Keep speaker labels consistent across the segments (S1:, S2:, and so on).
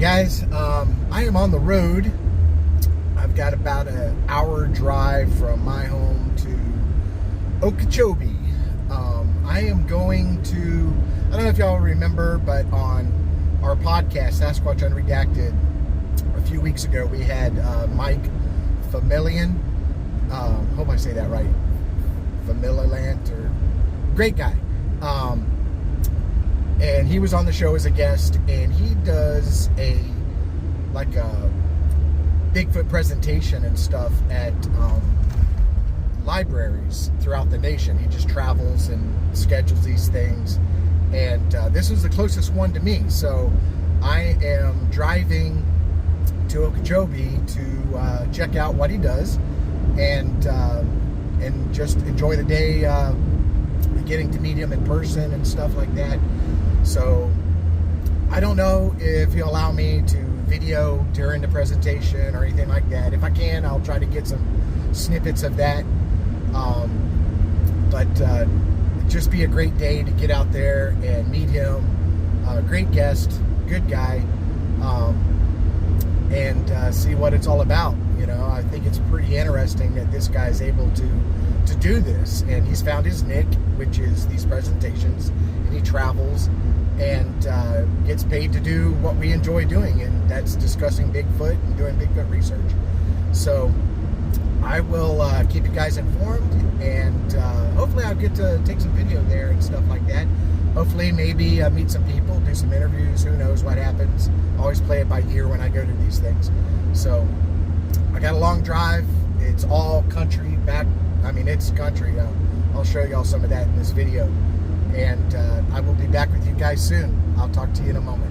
S1: Guys, I am on the road. I've got about an hour drive from my home to Okeechobee. I am going to, I don't know if y'all remember, but on our podcast, Sasquatch Unredacted, a few weeks ago, we had Mike Familant. Hope I say that right. Familant, or great guy. And he was on the show as a guest, and he does a Bigfoot presentation and stuff at libraries throughout the nation. He just travels and schedules these things, and this was the closest one to me. So I am driving to Okeechobee to check out what he does, and just enjoy the day, getting to meet him in person and stuff like that. So I don't know if he'll allow me to video during the presentation or anything like that. If I can, I'll try to get some snippets of that. But just be a great day to get out there and meet him. Great guest, good guy, and see what it's all about. You know, I think it's pretty interesting that this guy's able to do this, and he's found his niche, which is these presentations, and he travels and gets paid to do what we enjoy doing, and that's discussing Bigfoot and doing Bigfoot research. So I will keep you guys informed, and hopefully I'll get to take some video there and stuff like that. Hopefully maybe meet some people, do some interviews. Who knows what happens. Always play it by ear when I go to these things. So I got a long drive. It's all country back. I mean, it's country. I'll show y'all some of that in this video. And I will be back with you guys soon. I'll talk to you in a moment.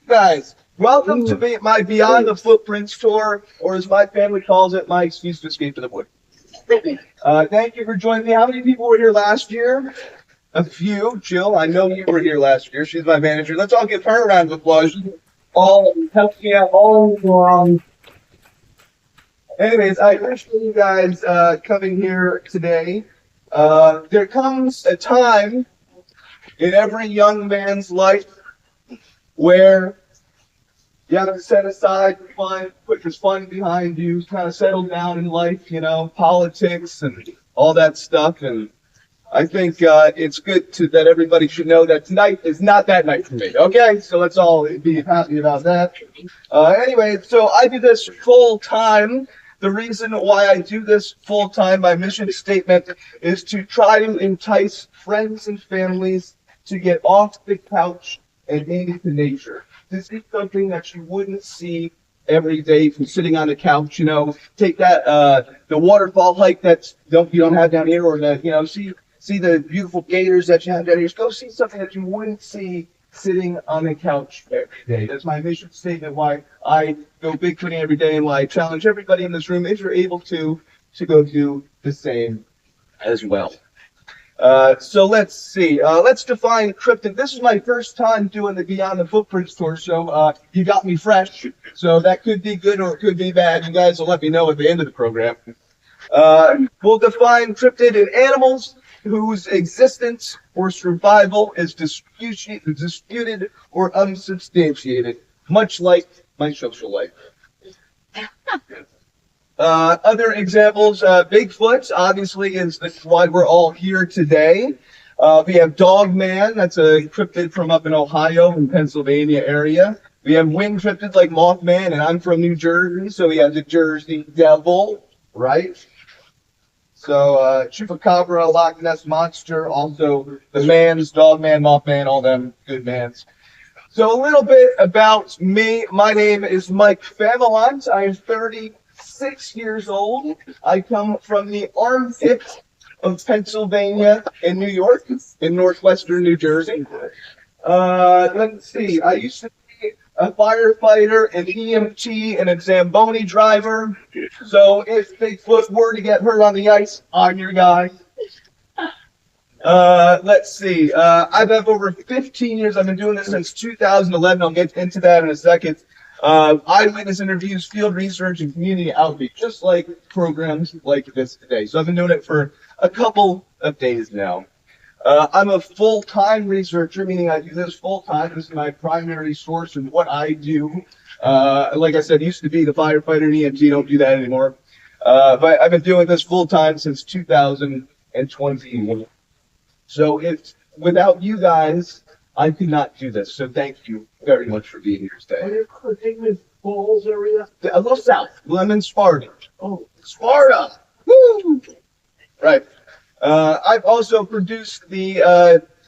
S2: Guys, welcome to my Beyond the Footprints tour, or as my family calls it, my excuse to escape to the woods. Thank you for joining me. How many people were here last year? A few. Jill, I know you were here last year. She's my manager. Let's all give her a round of applause. All helped me out all along. Anyways, I appreciate you guys coming here today. There comes a time in every young man's life where you have to set aside fun, put your fun behind you, kind of settle down in life, you know, politics and all that stuff. And I think it's good that everybody should know that tonight is not that night for me. Okay, so let's all be happy about that. Anyway, so I do this full time. The reason why I do this full time, my mission statement is to try to entice friends and families to get off the couch and into nature. This is something that you wouldn't see every day from sitting on the couch. You know, take that the waterfall hike you don't have down here, or see the beautiful gators that you have down here. Just go see something that you wouldn't see sitting on the couch every day. That's my mission statement, why I go bigfooting every day, and why I challenge everybody in this room, if you're able to go do the same as well. So let's see. Let's define cryptid. This is my first time doing the Beyond the Footprints tour, so you got me fresh. So that could be good or it could be bad. You guys will let me know at the end of the program. We'll define cryptid in animals whose existence or survival is disputed or unsubstantiated, much like my social life. Other examples, Bigfoot, obviously, is why we're all here today. We have Dogman, that's a cryptid from up in Ohio and Pennsylvania area. We have winged cryptids like Mothman, and I'm from New Jersey, so we have the Jersey Devil, right? So, Chupacabra, Loch Ness Monster, also the Mans, Dogman, Mothman, all them good mans. So a little bit about me. My name is Mike Familant. I am 36 years old. I come from the armpit of Pennsylvania and New York, in northwestern New Jersey. Let's see. I used to be a firefighter, an EMT, and a Zamboni driver. So if Bigfoot were to get hurt on the ice, I'm your guy. Let's see. I've had over 15 years. I've been doing this since 2011. I'll get into that in a second. Eyewitness interviews, field research, and community outreach, just like programs like this today. So I've been doing it for a couple of days now. I'm a full-time researcher, meaning I do this full-time. This is my primary source of what I do. Like I said, used to be the firefighter and EMT, don't do that anymore. But I've been doing this full-time since 2020. So without you guys, I could not do this. So thank you very much for being here today.
S1: Are you taking this Falls area?
S2: A little south. I'm in Sparta. Oh, Sparta! Woo! Right. I've also produced the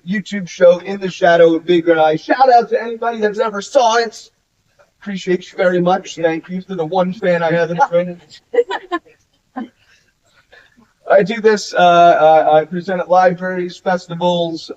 S2: YouTube show In the Shadow of Big Red Eye. Shout out to anybody that's ever saw it. Appreciate you very much. Thank you to the one fan I have in front. I do this. I present at libraries, festivals,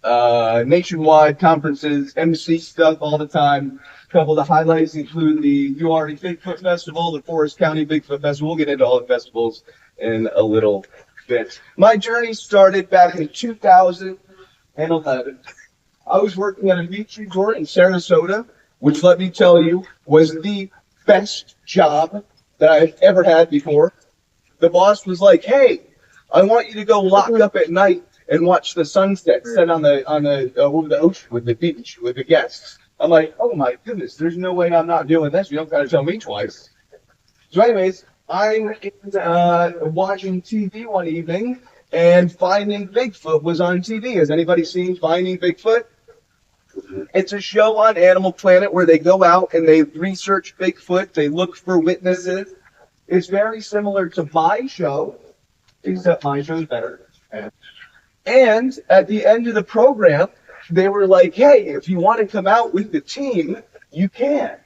S2: nationwide conferences, MC stuff all the time. A couple of the highlights include the URE Bigfoot Festival, the Forest County Bigfoot Festival. We'll get into all the festivals in a little bit. My journey started back in 2011. I was working at a beach resort in Sarasota, which, let me tell you, was the best job that I've ever had before. The boss was like, "Hey, I want you to go lock up at night and watch the sunset set on the over the ocean with the beach with the guests." I'm like, "Oh my goodness, there's no way I'm not doing this. You don't gotta tell me twice." So, anyways, I'm watching TV one evening, and Finding Bigfoot was on TV. Has anybody seen Finding Bigfoot? It's a show on Animal Planet where they go out and they research Bigfoot. They look for witnesses. It's very similar to my show, except my show's better. And at the end of the program, they were like, "Hey, if you want to come out with the team, you can."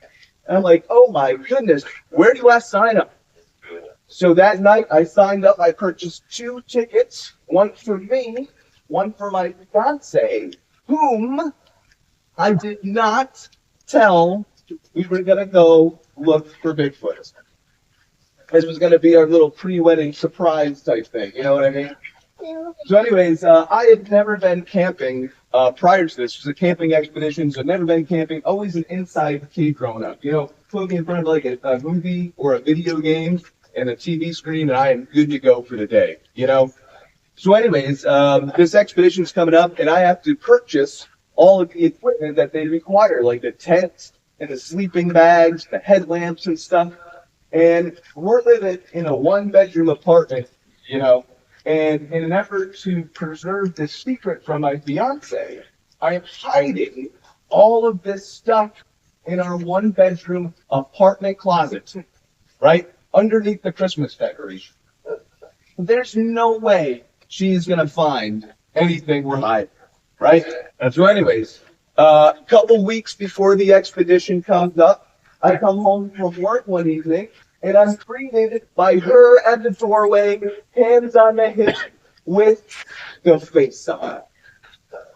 S2: And I'm like, "Oh my goodness, where do I sign up?" So that night I signed up. I purchased 2 tickets, one for me, one for my fiance, whom I did not tell we were going to go look for Bigfoot. This was going to be our little pre-wedding surprise type thing, you know what I mean? So anyways, I had never been camping prior to this. It was a camping expedition, so I'd never been camping. Always an inside kid growing up. You know, put me in front of like a movie or a video game and a TV screen, and I am good to go for the day, you know? So anyways, this expedition's coming up, and I have to purchase all of the equipment that they require, like the tents and the sleeping bags, the headlamps and stuff. And we're living in a 1-bedroom apartment, you know, and in an effort to preserve this secret from my fiance, I am hiding all of this stuff in our 1-bedroom apartment closet. right? Underneath the Christmas decoration. There's no way she's going to find anything we're hiding, right? So anyways, a couple weeks before the expedition comes up, I come home from work one evening, and I'm greeted by her at the doorway, hands on the hip, with the face on.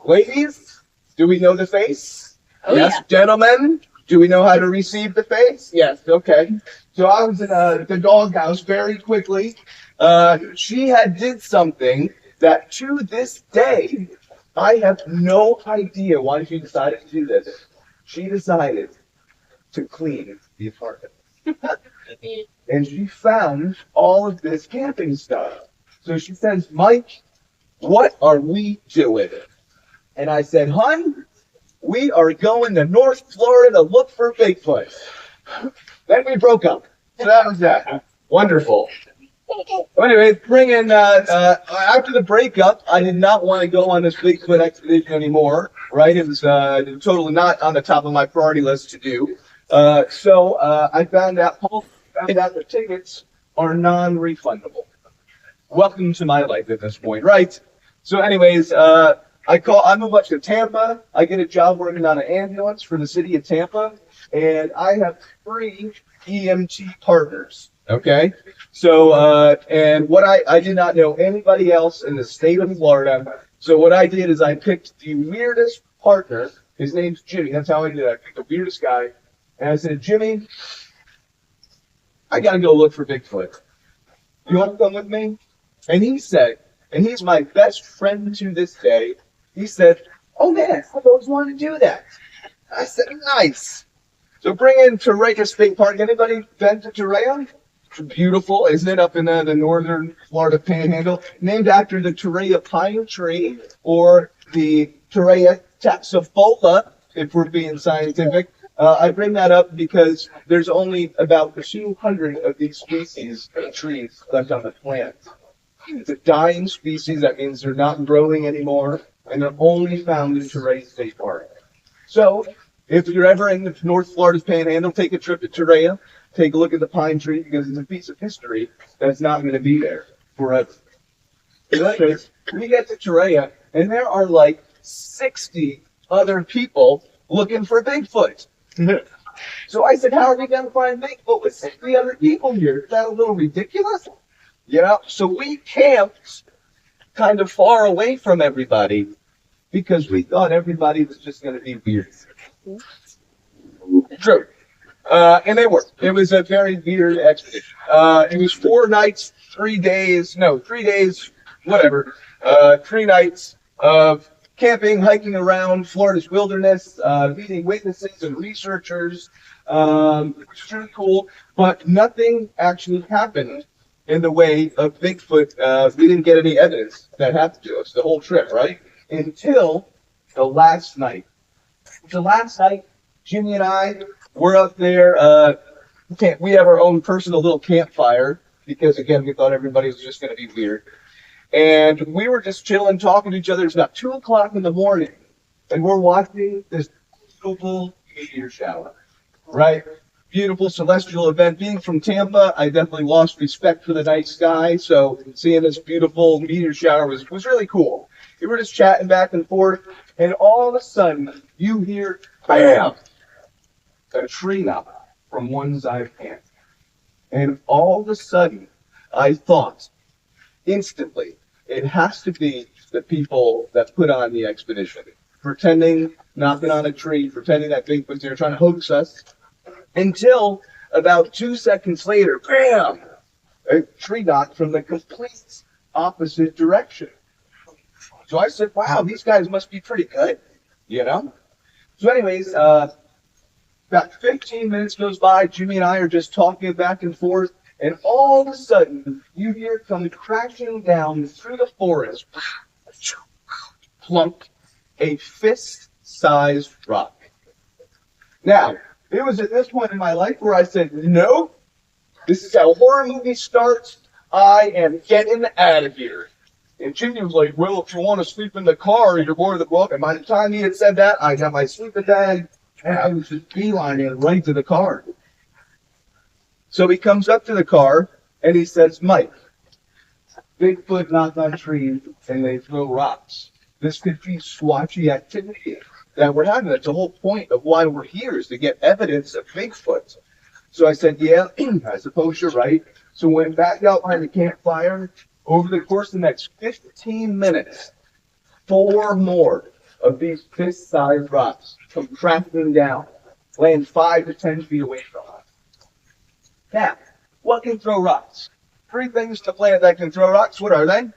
S2: Ladies, do we know the face?
S3: Oh,
S2: Yes,
S3: yeah.
S2: Gentlemen, do we know how to receive the face? Yes, okay. So I was in the doghouse very quickly. She had did something that to this day, I have no idea why she decided to do this. She decided to clean the apartment. And she found all of this camping stuff. So she says, Mike, what are we doing? And I said, hon, we are going to North Florida to look for Bigfoot. Then we broke up. So that was that. Wonderful. Anyway, after the breakup, I did not want to go on this Bigfoot expedition anymore, right? It was totally not on the top of my priority list to do. So I found out the tickets are non-refundable. Welcome to my life at this point, right? So anyways, I move up to Tampa. I get a job working on an ambulance for the city of Tampa, and I have 3 EMT partners. Okay, so and what I did not know anybody else in the state of Florida. So what I did is I picked the weirdest partner. His name's Jimmy. That's how I did it. I picked the weirdest guy, and I said, Jimmy, I gotta go look for Bigfoot. You want to come with me? And he said, and he's my best friend to this day. He said, oh man, I've always wanted to do that. I said, nice. So bring in Torreya State Park. Anybody been to Torreya? It's beautiful, isn't it? Up in the northern Florida Panhandle, named after the Torreya pine tree, or the Torreya taxifolia, if we're being scientific. I bring that up because there's only about 200 of these species of trees left on the planet. It's a dying species. That means they're not growing anymore, and they're only found in Torreya State Park. So, if you're ever in the North Florida Panhandle, take a trip to Torreya. Take a look at the pine tree, because it's a piece of history that's not going to be there forever. Anyways, we get to Torreya, and there are like 60 other people looking for Bigfoot. So I said, how are we going to find Bigfoot with 60 other people here? Is that a little ridiculous? You know, so we camped kind of far away from everybody because we thought everybody was just going to be weird. True. And they were. It was a very weird expedition. It was 4 nights, 3 days, whatever. 3 nighs of camping, hiking around Florida's wilderness, meeting witnesses and researchers, which was really cool. But nothing actually happened in the way of Bigfoot. We didn't get any evidence that happened to us the whole trip, right? Until the last night. The last night, Jimmy and I were up there. We have our own personal little campfire because, again, we thought everybody was just going to be weird. And we were just chilling, talking to each other. It's about 2 o'clock in the morning, and we're watching this beautiful meteor shower, right? Beautiful celestial event. Being from Tampa, I definitely lost respect for the night sky, so seeing this beautiful meteor shower was really cool. We were just chatting back and forth, and all of a sudden, you hear, bam, a tree knot from one side of camp. And all of a sudden, I thought, instantly, it has to be the people that put on the expedition, pretending, knocking on a tree, pretending that Bigfoot's there, trying to hoax us, until about 2 seconds later, bam, a tree knot from the complete opposite direction. So I said, wow, these guys must be pretty good, you know? So anyways, about 15 minutes goes by, Jimmy and I are just talking back and forth, and all of a sudden, you hear it come crashing down through the forest, plunk, a fist-sized rock. Now, it was at this point in my life where I said, no, this is how a horror movie starts. I am getting out of here. And Jimmy was like, well, if you want to sleep in the car, you're more than welcome. And by the time he had said that, I got my sleeping bag, and I was just beelining right to the car. So he comes up to the car and he says, Mike, Bigfoot knock on trees and they throw rocks. This could be swatchy activity that we're having. That's the whole point of why we're here, is to get evidence of Bigfoot. So I said, yeah, I suppose you're right. So we went back out behind the campfire. Over the course of the next 15 minutes, 4 more of these fist-sized rocks come crashing down, laying 5 to 10 feet away from us. Now, what can throw rocks? 3 things to the planet that can throw rocks. What are they?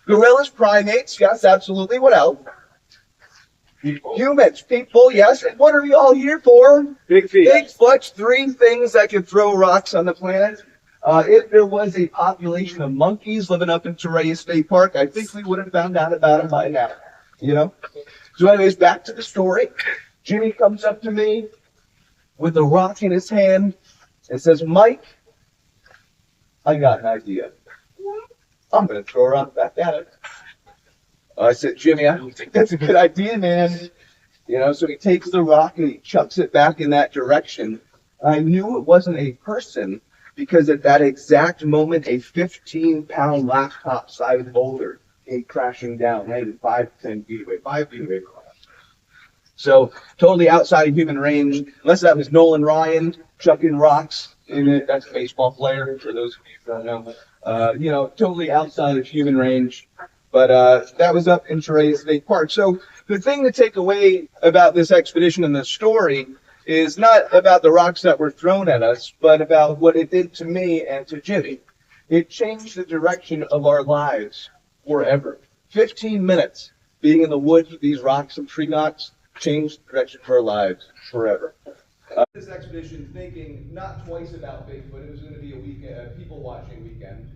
S2: Gorillas, primates, yes, absolutely. What else? People. Humans, people, yes. And what are we all here for? Bigfoot. 3 things that can throw rocks on the planet. If there was a population of monkeys living up in Torreya State Park, I think we would have found out about them by now. You know? So anyways, back to the story. Jimmy comes up to me with a rock in his hand and says, Mike, I got an idea. I'm going to throw a rock back at it. I said, Jimmy, I don't think that's a good idea, man. You know, so he takes the rock and he chucks it back in that direction. I knew it wasn't a person because at that exact moment, a 15-pound laptop-sized boulder came crashing down, landed 5 to 10 feet away, 5 feet away from us. So totally outside of human range, unless that was Nolan Ryan chucking rocks in it. That's a baseball player, for those of you who don't know. You know, totally outside of human range. But that was up in Torreya State Park. So the thing to take away about this expedition and the story is not about the rocks that were thrown at us, but about what it did to me and to Jimmy. It changed the direction of our lives forever. 15 minutes being in the woods with these rocks and tree knots changed the direction of our lives forever. This expedition thinking not twice about Bigfoot. It was going to be a people-watching weekend.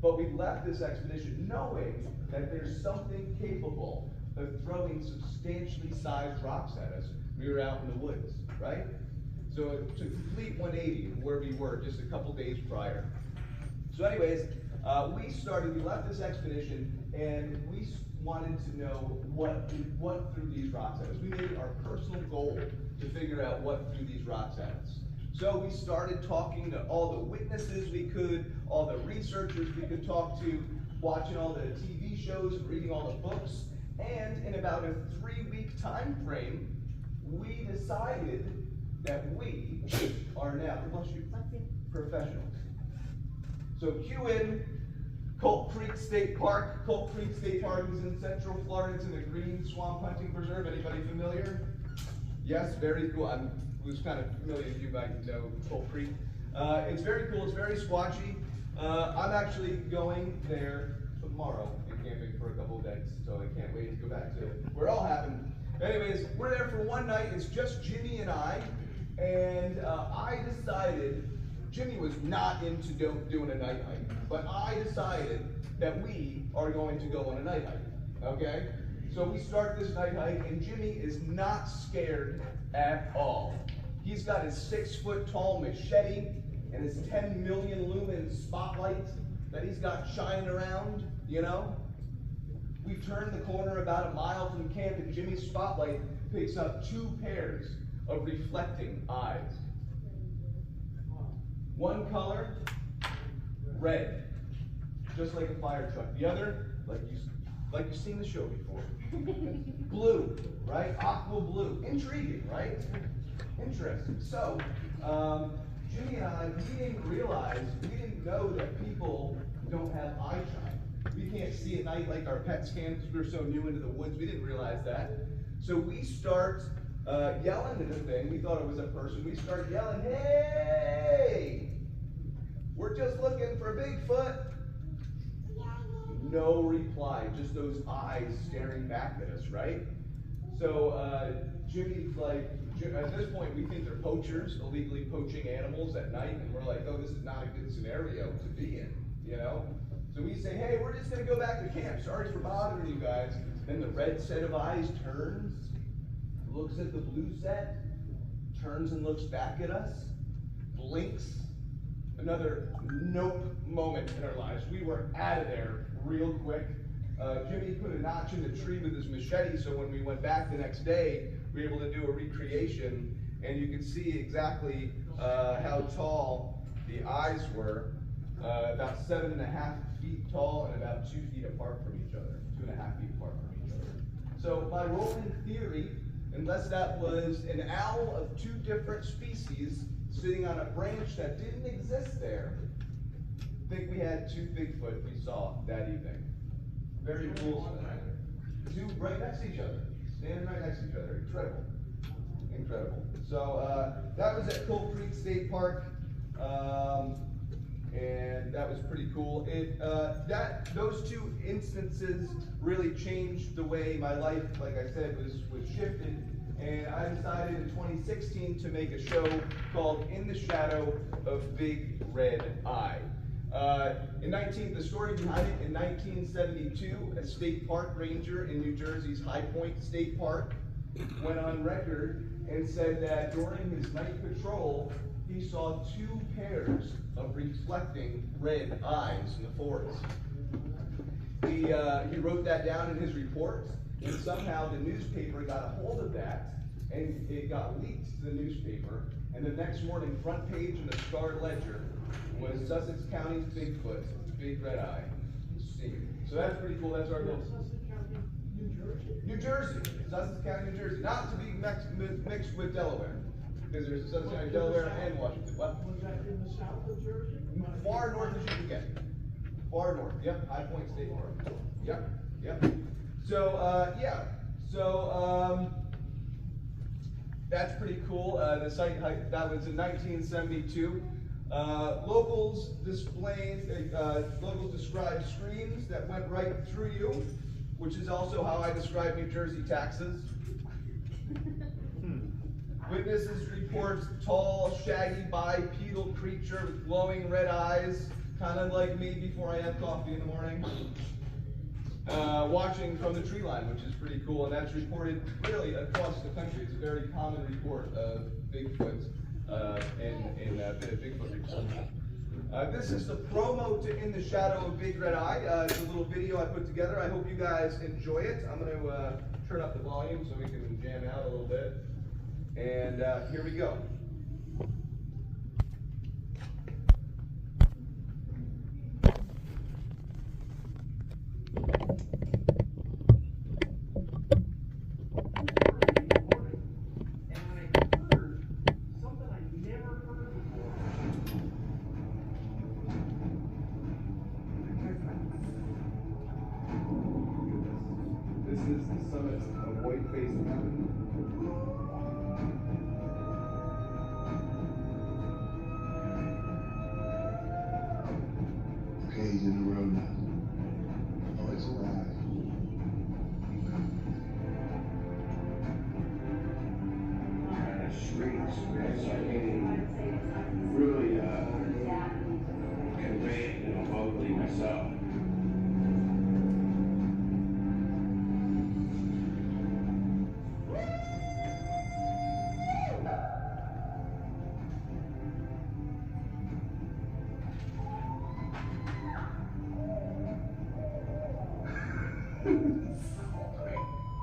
S2: But we left this expedition knowing that there's something capable of throwing substantially sized rocks at us. We were out in the woods, right? So to complete 180 from where we were just a couple days prior. So anyways, we left this expedition and we wanted to know what threw these rocks at us. We made it our personal goal to figure out what threw these rocks at us. So we started talking to all the witnesses we could, all the researchers we could talk to, watching all the TV shows, reading all the books, and in about a 3-week time frame, we decided that we are now, professionals. So cue in Colt Creek State Park. Colt Creek State Park is in Central Florida. It's in the Green Swamp Hunting Preserve. Anybody familiar? Yes, very cool. Who's kind of familiar, you might know Colt Creek. It's very cool. It's very squatchy. I'm actually going there tomorrow and camping for a couple of days, so I can't wait to go back to where it all happened. Anyways, we're there for one night. It's just Jimmy and I decided Jimmy was not into doing a night hike, but I decided that we are going to go on a night hike. Okay? So we start this night hike, and Jimmy is not scared at all. He's got his 6-foot-tall machete and his 10 million lumen spotlight that he's got shining around, you know? We turn the corner about a mile from camp, and Jimmy's spotlight picks up 2 pairs of reflecting eyes. One color, red, just like a fire truck. The other, like you've seen the show before. Blue, right? Aqua blue. Intriguing, right? Interesting. So, Jimmy and I, we didn't know that people don't have eye shine. We can't see at night like our pets can because we're so new into the woods. We didn't realize that. So we start yelling at the thing. We thought it was a person. We start yelling, hey! We're just looking for Bigfoot. No reply, just those eyes staring back at us, right? So Jimmy's like, at this point we think they're poachers, illegally poaching animals at night, and we're like, oh, this is not a good scenario to be in, you know? So we say, hey, we're just gonna go back to camp. Sorry for bothering you guys. Then the red set of eyes turns, looks at the blue set, turns and looks back at us, blinks. Another nope moment in our lives. We were out of there real quick. Jimmy put a notch in the tree with his machete, so when we went back the next day, we were able to do a recreation, and you could see exactly how tall the eyes were about 7.5 feet tall and about 2 feet apart from each other, 2.5 feet apart from each other. So by rolling theory, unless that was an owl of 2 different species sitting on a branch that didn't exist there, I think we had 2 Bigfoot we saw that evening. Very cool. 2 right next to each other, standing right next to each other. Incredible. Incredible. So that was at Coal Creek State Park, and that was pretty cool. Those 2 instances really changed the way my life, like I said, was shifted. And I decided in 2016 to make a show called In the Shadow of Big Red Eye. The story behind it, in 1972, a state park ranger in New Jersey's High Point State Park went on record and said that during his night patrol, he saw 2 pairs of reflecting red eyes in the forest. He wrote that down in his report, and somehow the newspaper got a hold of that, and it got leaked to the newspaper, and the next morning, front page in the Star Ledger was Sussex County's Bigfoot, Big Red Eye, seen. So that's pretty cool. That's our little...
S3: Sussex County, New Jersey?
S2: New Jersey, Sussex County, New Jersey. Not to be mixed with Delaware, because there's Sussex County, Delaware, and Washington. What?
S3: Was that in the south of Jersey?
S2: Far north as you can get. Far north, yep, High Point State Park. Yep, yep. So, yeah. So, that's pretty cool. The site, that was in 1972. Locals described screams that went right through you, which is also how I describe New Jersey taxes. Witnesses report tall, shaggy, bipedal creature with glowing red eyes, kind of like me before I have coffee in the morning. Watching from the tree line, which is pretty cool, and that's reported really across the country. It's a very common report of Bigfoot in Bigfoot reports. This is the promo to In the Shadow of Big Red Eye. It's a little video I put together. I hope you guys enjoy it. I'm going to turn up the volume so we can jam out a little bit. And here we go. This is the summit of White Face Mountain.
S4: Okay, he's in the road now. Oh, it's alive. Streets, man, so I can't really convey it, vocally myself.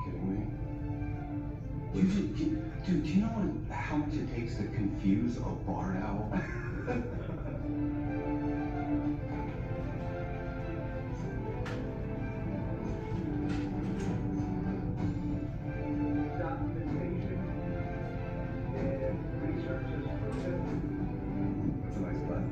S4: Kidding me? Dude, do you know how much it takes to confuse a barn owl?
S2: Documentation and research has proven.
S4: That's a nice button.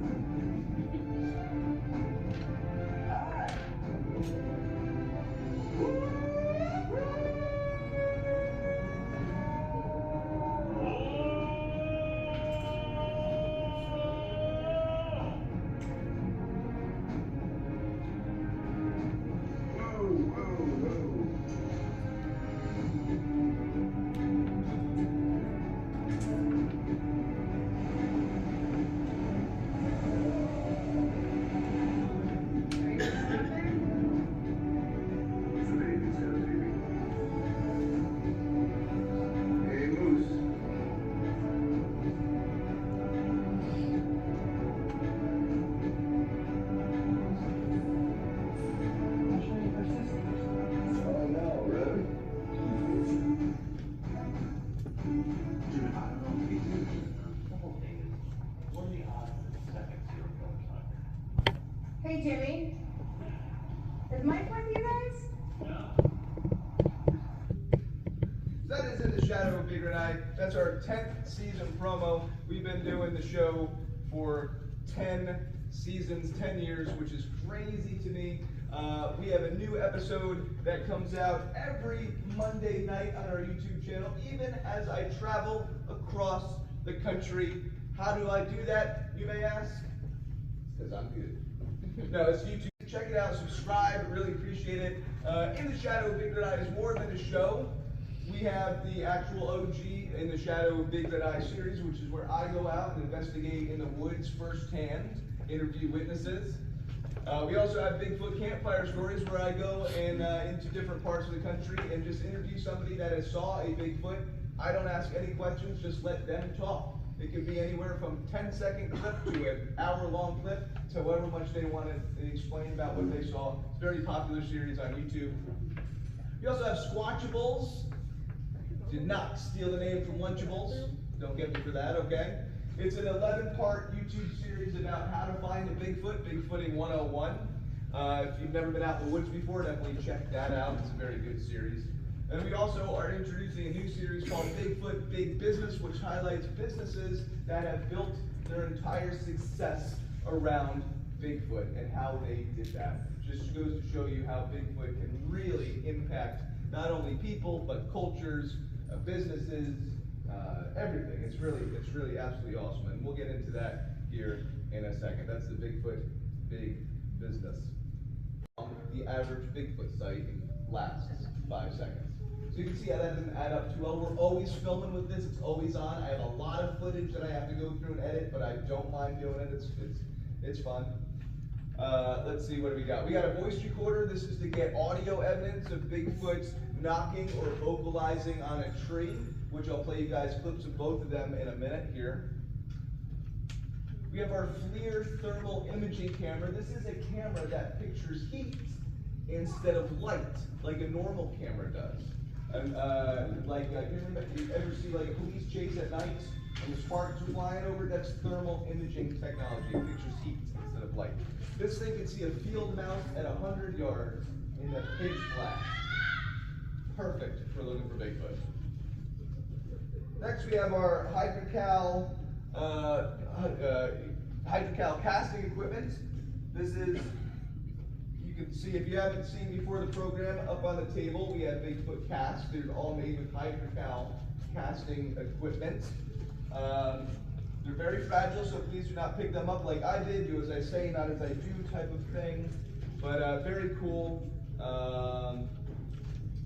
S5: Hey Jimmy, is Mike with you guys?
S2: That is In the Shadow of Bigfoot and I. That's our 10th season promo. We've been doing the show for 10 seasons, 10 years, which is crazy to me. We have a new episode that comes out every Monday night on our YouTube channel, even as I travel across the country. How do I do that, you may ask? Because I'm good. No, it's YouTube. Check it out, subscribe, really appreciate it. In the Shadow of Big Red Eye is more than a show. We have the actual OG In the Shadow of Big Red Eye series, which is where I go out and investigate in the woods firsthand, interview witnesses. We also have Bigfoot campfire stories where I go and into different parts of the country and just interview somebody that has saw a Bigfoot. I don't ask any questions, just let them talk. It can be anywhere from 10-second clip to an hour-long clip to however much they want to explain about what they saw. It's a very popular series on YouTube. We also have Squatchables. Did not steal the name from Lunchables. Don't get me for that, okay? It's an 11-part YouTube series about how to find a Bigfoot, Bigfooting 101. If you've never been out in the woods before, definitely check that out. It's a very good series. And we also are introducing a new series called Bigfoot Big Business, which highlights businesses that have built their entire success around Bigfoot and how they did that. Just goes to show you how Bigfoot can really impact not only people, but cultures, businesses, everything. It's really absolutely awesome. And we'll get into that here in a second. That's the Bigfoot Big Business. The average Bigfoot sighting lasts 5 seconds. So you can see how that doesn't add up too well. We're always filming with this. It's always on. I have a lot of footage that I have to go through and edit, but I don't mind doing it. It's fun. Let's see, what do we got? We got a voice recorder. This is to get audio evidence of Bigfoot knocking or vocalizing on a tree, which I'll play you guys clips of both of them in a minute here. We have our FLIR thermal imaging camera. This is a camera that pictures heat instead of light, like a normal camera does. You ever see like a police chase at night and the sparks are flying over? That's thermal imaging technology. It pictures heat instead of light. This thing can see a field mouse at 100 yards in the pitch black. Perfect for looking for Bigfoot. Next we have our hydrocal casting equipment. This is, you can see, if you haven't seen before the program, up on the table we have Bigfoot casts. They're all made with hydrocal casting equipment. They're very fragile, so please do not pick them up like I did. Do as I say, not as I do type of thing. But very cool.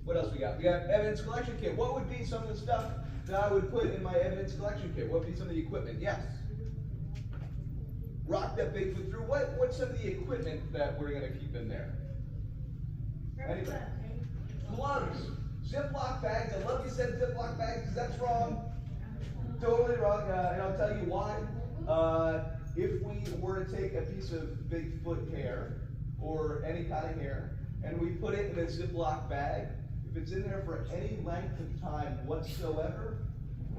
S2: What else we got? We got evidence collection kit. What would be some of the stuff that I would put in my evidence collection kit? What would be some of the equipment? Yes. Rock that Bigfoot through. What's some of the equipment that we're going to keep in there? Anybody? Gloves. Ziploc bags. I love you said Ziploc bags because that's wrong. Totally wrong. And I'll tell you why. If we were to take a piece of Bigfoot hair or any kind of hair and we put it in a Ziploc bag, if it's in there for any length of time whatsoever,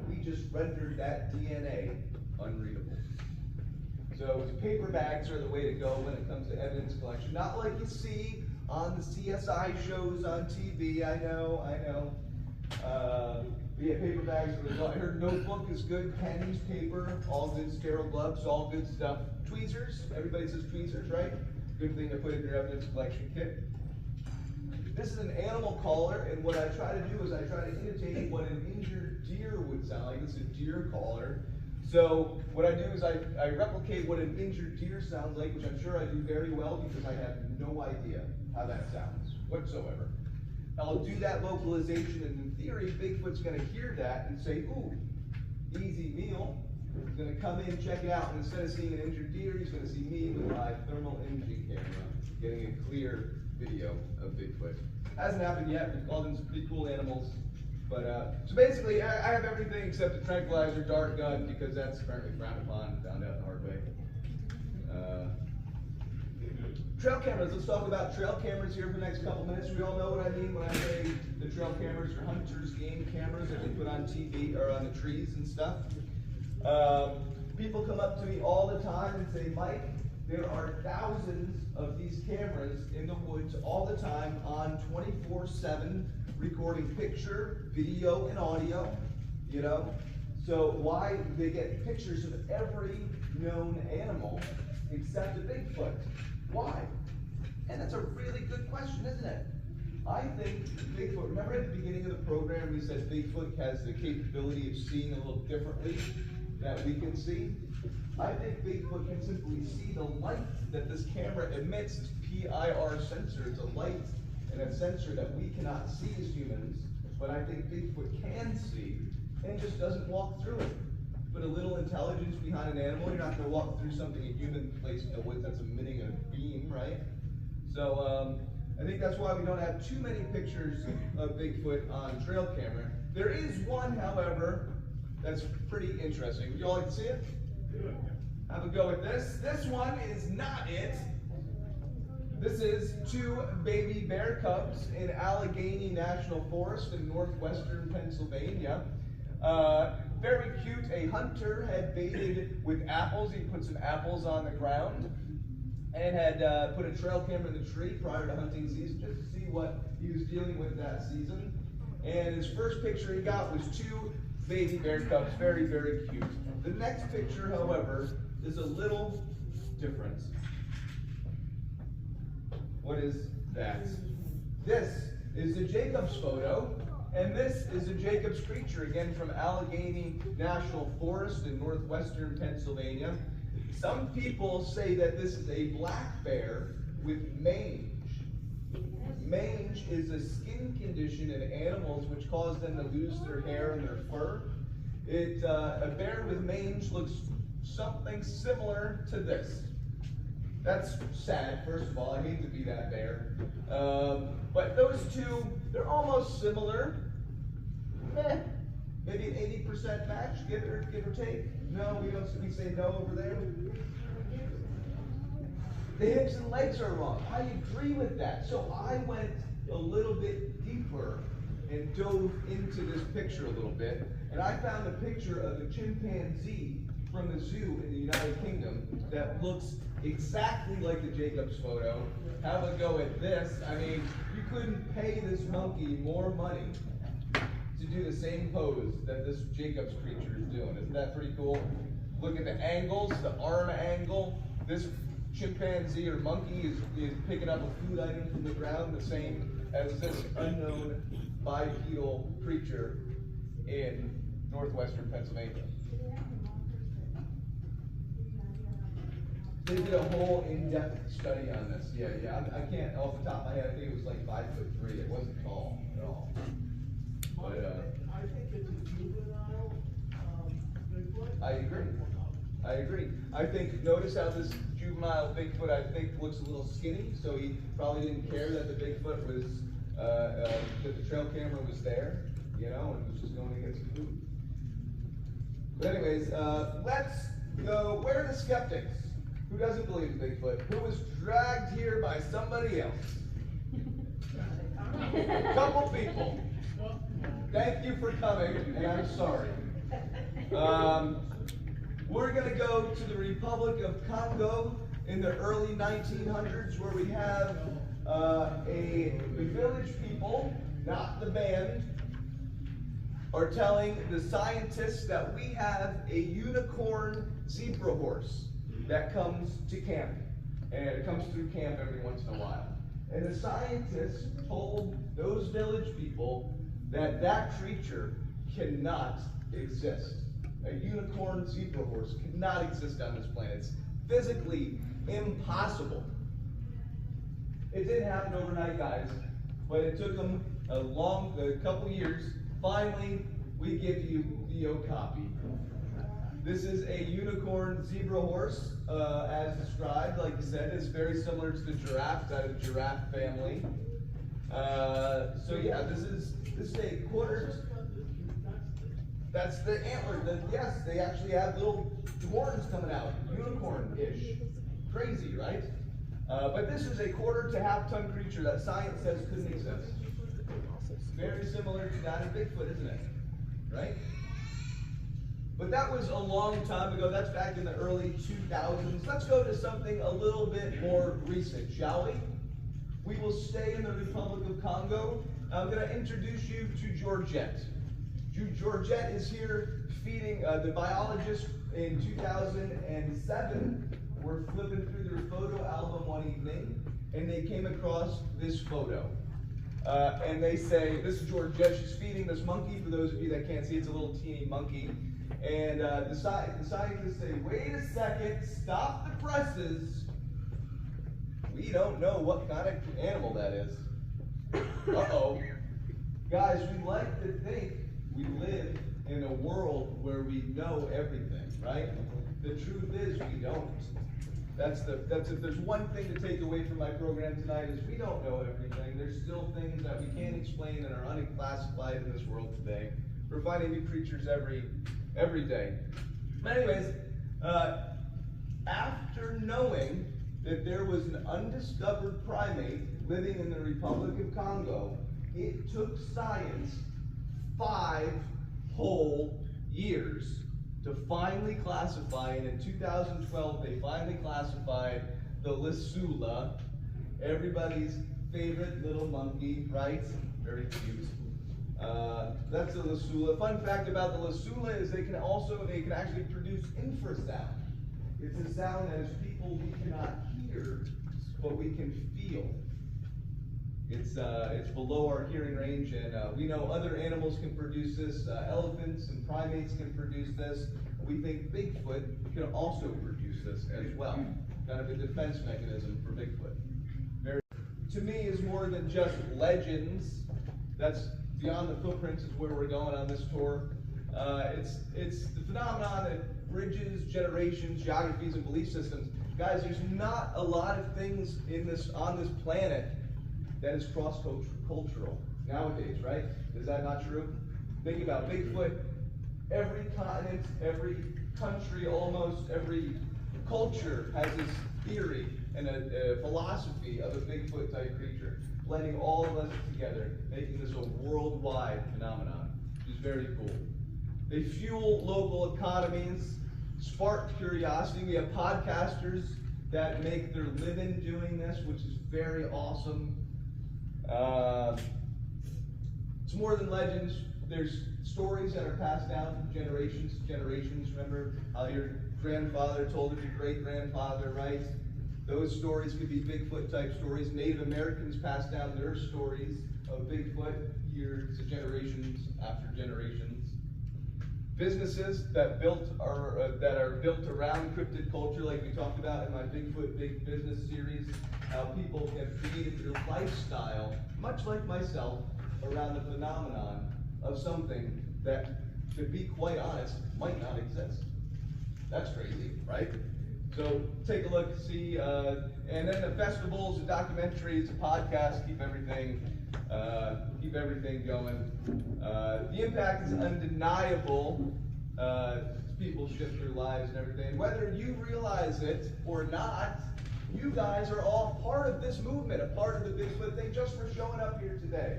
S2: we just rendered that DNA unreadable. So paper bags are the way to go when it comes to evidence collection. Not like you see on the CSI shows on TV. I know. Yeah, paper bags are the result. I heard notebook is good, pennies, paper, all good, sterile gloves, all good stuff. Tweezers, everybody says tweezers, right? Good thing to put in your evidence collection kit. This is an animal collar, and what I try to do is I try to imitate what an injured deer would sound like. This is a deer collar. So what I do is I replicate what an injured deer sounds like, which I'm sure I do very well because I have no idea how that sounds whatsoever. I'll do that localization, and in theory, Bigfoot's going to hear that and say, ooh, easy meal. He's going to come in, check it out, and instead of seeing an injured deer, he's going to see me with my thermal imaging camera getting a clear video of Bigfoot. Hasn't happened yet. We've called in some pretty cool animals. But, so basically, I have everything except the tranquilizer dart gun because that's apparently frowned upon, found out the hard way. Trail cameras, let's talk about trail cameras here for the next couple minutes. We all know what I mean when I say the trail cameras are hunters' game cameras that they put on TV or on the trees and stuff. People come up to me all the time and say, Mike, there are thousands of these cameras in the woods all the time on 24/7, recording picture, video, and audio, you know? So why they get pictures of every known animal except a Bigfoot? Why? And that's a really good question, isn't it? I think Bigfoot, remember at the beginning of the program we said Bigfoot has the capability of seeing a little differently that we can see? I think Bigfoot can simply see the light that this camera emits. It's PIR sensor. It's a light and a sensor that we cannot see as humans, but I think Bigfoot can see, and just doesn't walk through it. Put a little intelligence behind an animal, you're not going to walk through something a human placed in the woods that's emitting a beam, right? So I think that's why we don't have too many pictures of Bigfoot on trail camera. There is one, however, that's pretty interesting. Would you all like to see it? Have a go at this. This one is not it. This is 2 baby bear cubs in Allegheny National Forest in northwestern Pennsylvania. Very cute. A hunter had baited with apples. He put some apples on the ground and had put a trail camera in the tree prior to hunting season just to see what he was dealing with that season. And his first picture he got was 2 baby bear cubs. Very, very cute. The next picture, however, is a little different. What is that? This is the Jacobs photo, and this is a Jacobs creature, again from Allegheny National Forest in northwestern Pennsylvania. Some people say that this is a black bear with mange. Mange is a skin condition in animals which cause them to lose their hair and their fur. A bear with mange looks something similar to this. That's sad, first of all. I hate to be that bear. But those two, they're almost similar. Maybe an 80% match, give or take. No, we say no over there. The hips and legs are wrong. I agree with that. So I went a little bit deeper and dove into this picture a little bit, and I found a picture of a chimpanzee from the zoo in the United Kingdom that looks exactly like the Jacobs photo. Have a go at this. I mean, you couldn't pay this monkey more money to do the same pose that this Jacobs creature is doing. Isn't that pretty cool? Look at the angles, the arm angle. This chimpanzee or monkey is picking up a food item from the ground, the same as this unknown bipedal creature in northwestern Pennsylvania. They did a whole in-depth study on this. Yeah. I can't, off the top of my head, I think it was like 5'3". It wasn't tall at all. But
S3: I think it's a juvenile Bigfoot.
S2: I agree. I think, notice how this juvenile Bigfoot, I think, looks a little skinny, so he probably didn't care that the Bigfoot was, that the trail camera was there, you know, and was just going to get some food. But anyways, let's go, where are the skeptics? Who doesn't believe in Bigfoot? Who was dragged here by somebody else? A couple people. Thank you for coming, and I'm sorry. We're going to go to the Republic of Congo in the early 1900s, where we have the village people, not the band, are telling the scientists that we have a unicorn zebra horse that comes to camp, and it comes through camp every once in a while. And the scientists told those village people that that creature cannot exist. A unicorn zebra horse cannot exist on this planet. It's physically impossible. It didn't happen overnight, guys, but it took them a couple years. Finally, we give you the copy. This is a unicorn zebra horse, as described. Like you said, it's very similar to the giraffe, out of the giraffe family. So yeah, this is a quarter. That's the antler. Yes, they actually have little horns coming out, unicorn-ish. Crazy, right? But this is a quarter to half-ton creature that science says couldn't exist. Very similar to that of Bigfoot, isn't it? Right? But that was a long time ago. That's back in the early 2000s. Let's go to something a little bit more recent, shall we? We will stay in the Republic of Congo. I'm going to introduce you to Georgette. Georgette is here feeding the biologists in 2007. Were flipping through their photo album one evening, and they came across this photo. And they say, this is Georgette, she's feeding this monkey. For those of you that can't see, it's a little teeny monkey. And the scientists say, wait a second, stop the presses. We don't know what kind of animal that is. Uh-oh. Guys, we like to think we live in a world where we know everything, right? The truth is we don't. That's if there's one thing to take away from my program tonight is we don't know everything. There's still things that we can't explain and are unclassified in this world today. We're finding new creatures every day. But anyways, after knowing that there was an undiscovered primate living in the Republic of Congo, it took science 5 whole years to finally classify, and in 2012 they finally classified the Lisula, everybody's favorite little monkey, right? Very cute. That's the Lisula. Fun fact about the Lisula is they can actually produce infrasound. It's a sound that as people we cannot hear, but we can feel. It's below our hearing range, and we know other animals can produce this. Elephants and primates can produce this. We think Bigfoot can also produce this as well. Kind of a defense mechanism for Bigfoot. To me, is more than just legends. That's beyond the footprints is where we're going on this tour. It's the phenomenon that bridges generations, geographies, and belief systems. Guys, there's not a lot of things on this planet that is cross-cultural nowadays, right? Is that not true? Think about Bigfoot. Every continent, every country, almost every culture has this theory and a philosophy of a Bigfoot type creature, blending all of us together, making this a worldwide phenomenon, which is very cool. They fuel local economies, spark curiosity. We have podcasters that make their living doing this, which is very awesome. It's more than legends. There's stories that are passed down from generations to generations. Remember how your grandfather told of your great-grandfather, right? Those stories could be Bigfoot type stories. Native Americans passed down their stories of Bigfoot years to generations after generations. Businesses that are built around cryptid culture, like we talked about in my Bigfoot Big Business series, how people have created their lifestyle, much like myself, around the phenomenon of something that, to be quite honest, might not exist. That's crazy, right? So take a look, see, and then the festivals, the documentaries, the podcast, keep everything going. The impact is undeniable. People shift their lives and everything. Whether you realize it or not, you guys are all part of this movement, a part of the Bigfoot thing, just for showing up here today.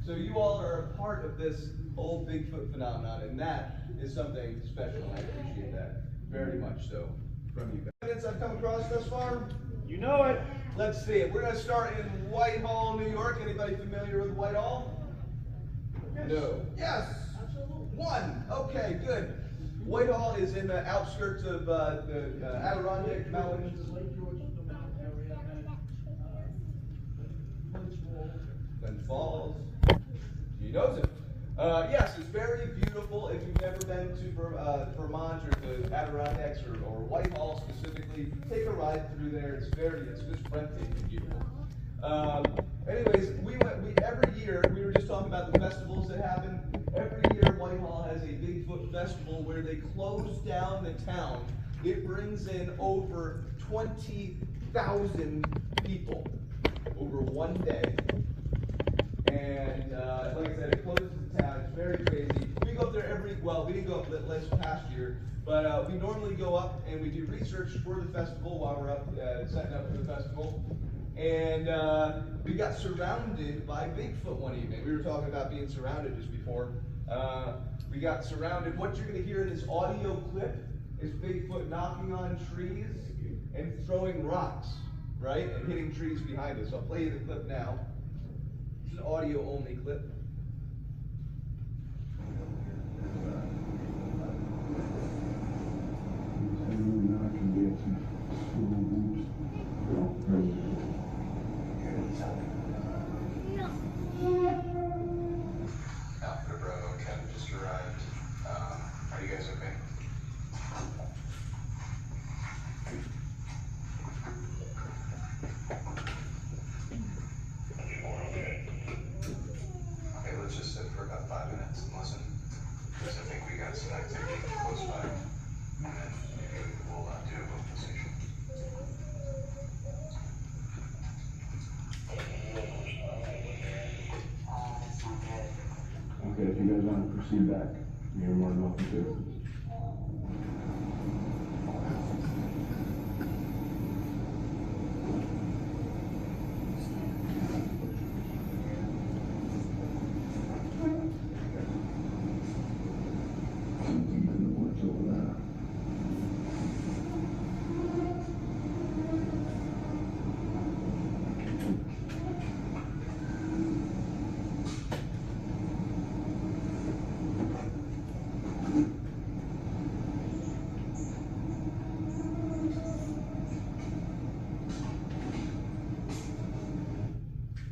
S2: So you all are a part of this whole Bigfoot phenomenon, and that is something special. I appreciate that very much so from you guys. Evidence I've come across thus far?
S3: You know it.
S2: Let's see it. We're going to start in Whitehall, New York. Anybody familiar with Whitehall?
S3: Yes.
S2: No. Yes.
S3: Absolutely.
S2: 1. Okay, good. Whitehall is in the outskirts of the Adirondack Mountains.
S3: Lake George, the mountain area, and
S2: Glens Falls. He knows it. Yes, it's very beautiful. If you've never been to Vermont or the Adirondacks or Whitehall specifically, take a ride through there. It's just breathtaking beautiful. Anyways, every year, we were just talking about the festivals that happen. Every year, Whitehall has a Bigfoot festival where they close down the town. It brings in over 20,000 people over one day. And like I said, it closes the town. It's very crazy. We go up there we didn't go up last past year, but we normally go up and we do research for the festival while we're up setting up for the festival. And we got surrounded by Bigfoot one evening. We were talking about being surrounded just before. We got surrounded. What you're going to hear in this audio clip is Bigfoot knocking on trees and throwing rocks, right? And hitting trees behind us. I'll play you the clip now. It's an audio only clip.
S6: Alpha Bravo, Kevin just arrived. Are you guys okay? Okay, let's just sit for about 5 minutes and listen, because I think we got some activity close by, and then maybe we'll do a mobilization.
S7: Okay, if you guys want to proceed back, you're more than welcome to.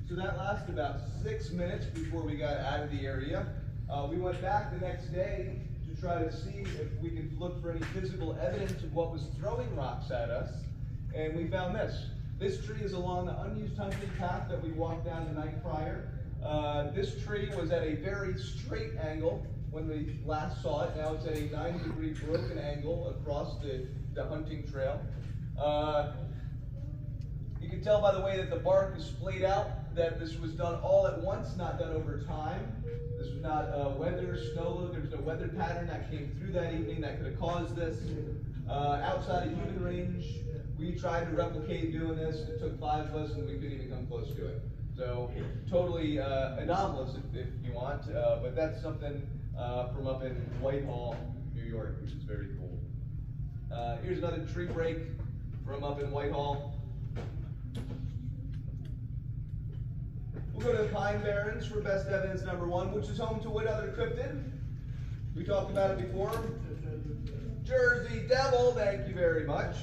S2: So that lasted about 6 minutes before we got out of the area. We went back the next day to try to see if we could look for any physical evidence of what was throwing rocks at us, and we found this. This tree is along the unused hunting path that we walked down the night prior. This tree was at a very straight angle when we last saw it. Now it's at a 90-degree broken angle across the hunting trail. You can tell by the way that the bark is splayed out that this was done all at once, not done over time. This was not weather, snow, there was no weather pattern that came through that evening that could have caused this. Outside of human range, we tried to replicate doing this. It took 5 of us and we couldn't even come close to it. So totally anomalous if you want, but that's something from up in Whitehall, New York, which is very cool. Here's another tree break from up in Whitehall. We'll go to the Pine Barrens for best evidence number 1, which is home to what other cryptid? We talked about it before. Jersey Devil, thank you very much.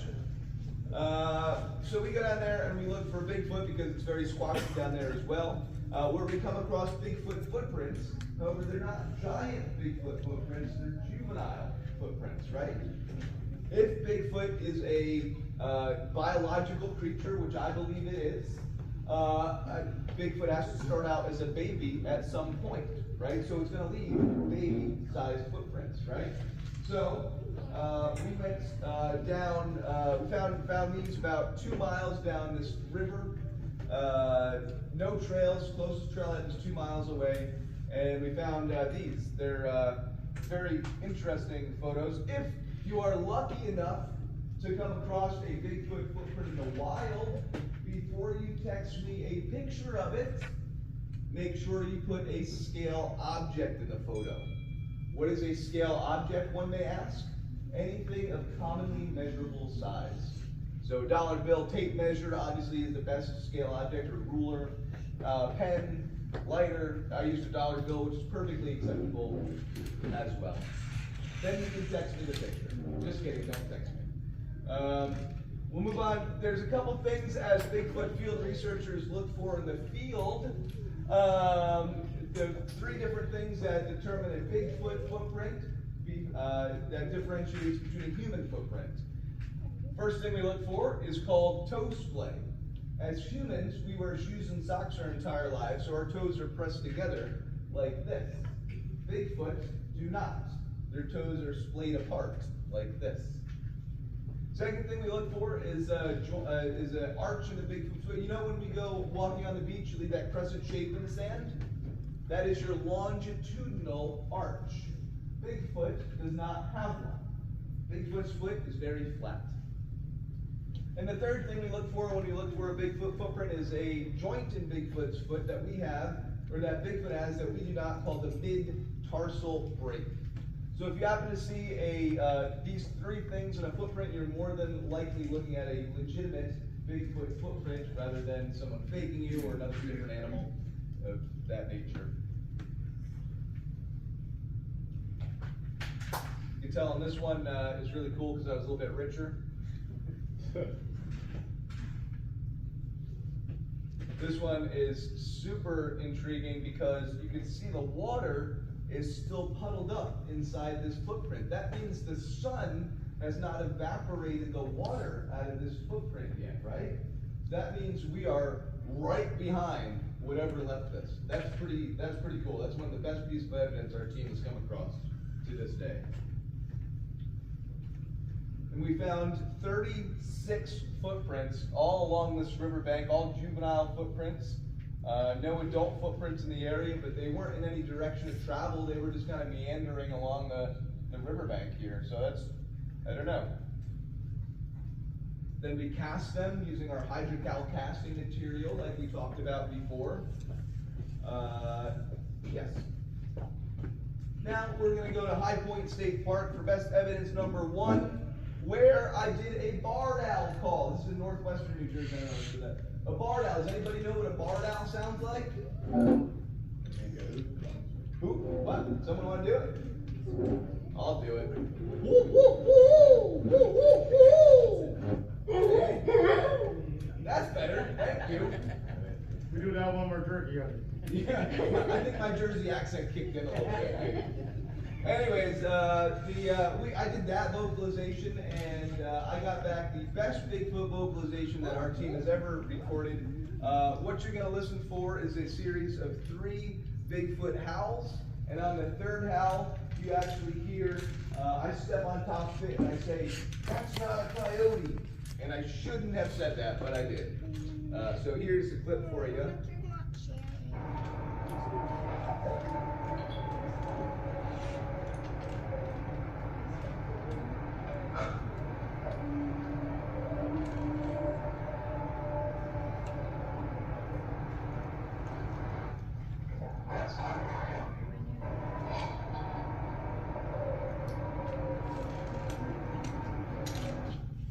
S2: So we go down there and we look for Bigfoot because it's very squashy down there as well. Where we come across Bigfoot footprints. However, they're not giant Bigfoot footprints, they're juvenile footprints, right? If Bigfoot is a biological creature, which I believe it is, Bigfoot has to start out as a baby at some point, right? So it's going to leave baby-sized footprints, right? So we went down, we found these about 2 miles down this river. No trails, closest trailhead was 2 miles away, and we found these. They're very interesting photos. If you are lucky enough to come across a Bigfoot footprint in the wild, before you text me a picture of it, make sure you put a scale object in the photo. What is a scale object, one may ask? Anything of commonly measurable size. So dollar bill tape measure obviously is the best scale object, or ruler, pen, lighter. I used a dollar bill, which is perfectly acceptable as well. Then you can text me the picture. Just kidding, don't text me. We'll move on. There's a couple things as Bigfoot field researchers look for in the field. The 3 different things that determine a Bigfoot footprint that differentiates between a human footprint. First thing we look for is called toe splay. As humans, we wear shoes and socks our entire lives, so our toes are pressed together like this. Bigfoot do not. Their toes are splayed apart like this. Second thing we look for is an arch in the Bigfoot foot. You know when we go walking on the beach, you leave that crescent shape in the sand? That is your longitudinal arch. Bigfoot does not have one. Bigfoot's foot is very flat. And the third thing we look for when we look for a Bigfoot footprint is a joint in Bigfoot's foot that we have, or that Bigfoot has, that we do not, called the mid-tarsal break. So if you happen to see these three things in a footprint, you're more than likely looking at a legitimate Bigfoot footprint rather than someone faking you or another different animal of that nature. You can tell on this one is really cool because I was a little bit richer. This one is super intriguing because you can see the water is still puddled up inside this footprint. That means the sun has not evaporated the water out of this footprint yet, right? That means we are right behind whatever left this. That's pretty cool. That's one of the best pieces of evidence our team has come across to this day. And we found 36 footprints all along this riverbank, all juvenile footprints. No adult footprints in the area, but they weren't in any direction of travel. They were just kind of meandering along the riverbank here. So that's, I don't know. Then we cast them using our hydrocal casting material like we talked about before. Yes. Now we're going to go to High Point State Park for best evidence number 1, where I did a barred owl call. This is in northwestern New Jersey. I don't know if that. A barred owl. Does anybody know what a barred owl sounds like? Who? What? Someone want to do it? I'll do it. Woo, woo, woo, woo, woo, woo. That's better. Thank you.
S1: We do that one more turkey on it.
S2: Yeah, I think my Jersey accent kicked in a little bit. Anyways, I did that vocalization, and I got back the best Bigfoot vocalization that our team has ever recorded. What you're going to listen for is a series of 3 Bigfoot howls, and on the 3rd howl, you actually hear, I step on top of it and I say, "That's not a coyote." And I shouldn't have said that, but I did. So here's the clip for you.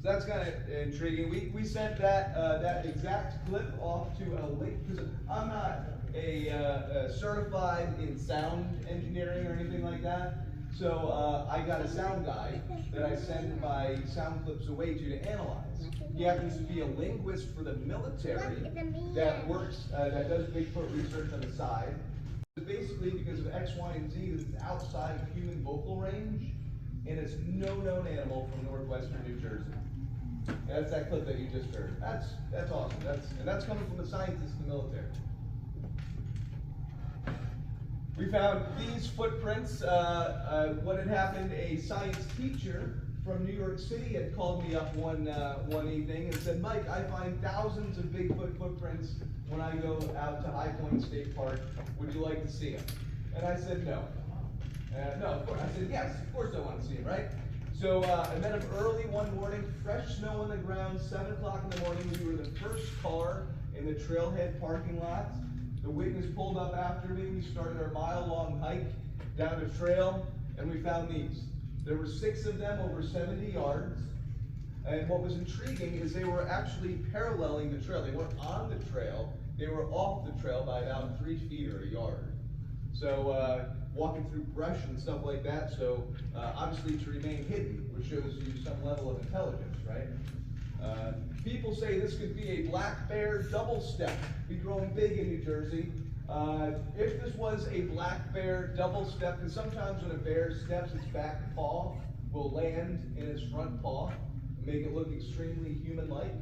S2: So that's kind of intriguing. We sent that exact clip off to a link, because I'm not a certified in sound engineering or anything like that. So I got a sound guy that I send my sound clips away to analyze. He happens to be a linguist for the military that works, that does Bigfoot research on the side. Basically, because of X, Y, and Z, this is outside of human vocal range, and it's no known animal from northwestern New Jersey. That's that clip that you just heard. That's awesome. That's coming from a scientist in the military. We found these footprints. What had happened, a science teacher from New York City had called me up one evening and said, "Mike, I find thousands of Bigfoot footprints when I go out to High Point State Park. Would you like to see them?" And I said, "No." No, of course. I said, "Yes, of course I want to see them, right?" So I met him early one morning, fresh snow on the ground, 7 o'clock in the morning. We were the first car in the trailhead parking lot. The witness pulled up after me. We started our mile-long hike down the trail, and we found these. There were 6 of them, over 70 yards. And what was intriguing is they were actually paralleling the trail. They weren't on the trail. They were off the trail by about 3 feet or a yard. So walking through brush and stuff like that, so obviously to remain hidden, which shows you some level of intelligence, right? People say this could be a black bear double step. Be growing big in New Jersey. If this was a black bear double step, because sometimes when a bear steps, its back paw will land in its front paw and make it look extremely human-like.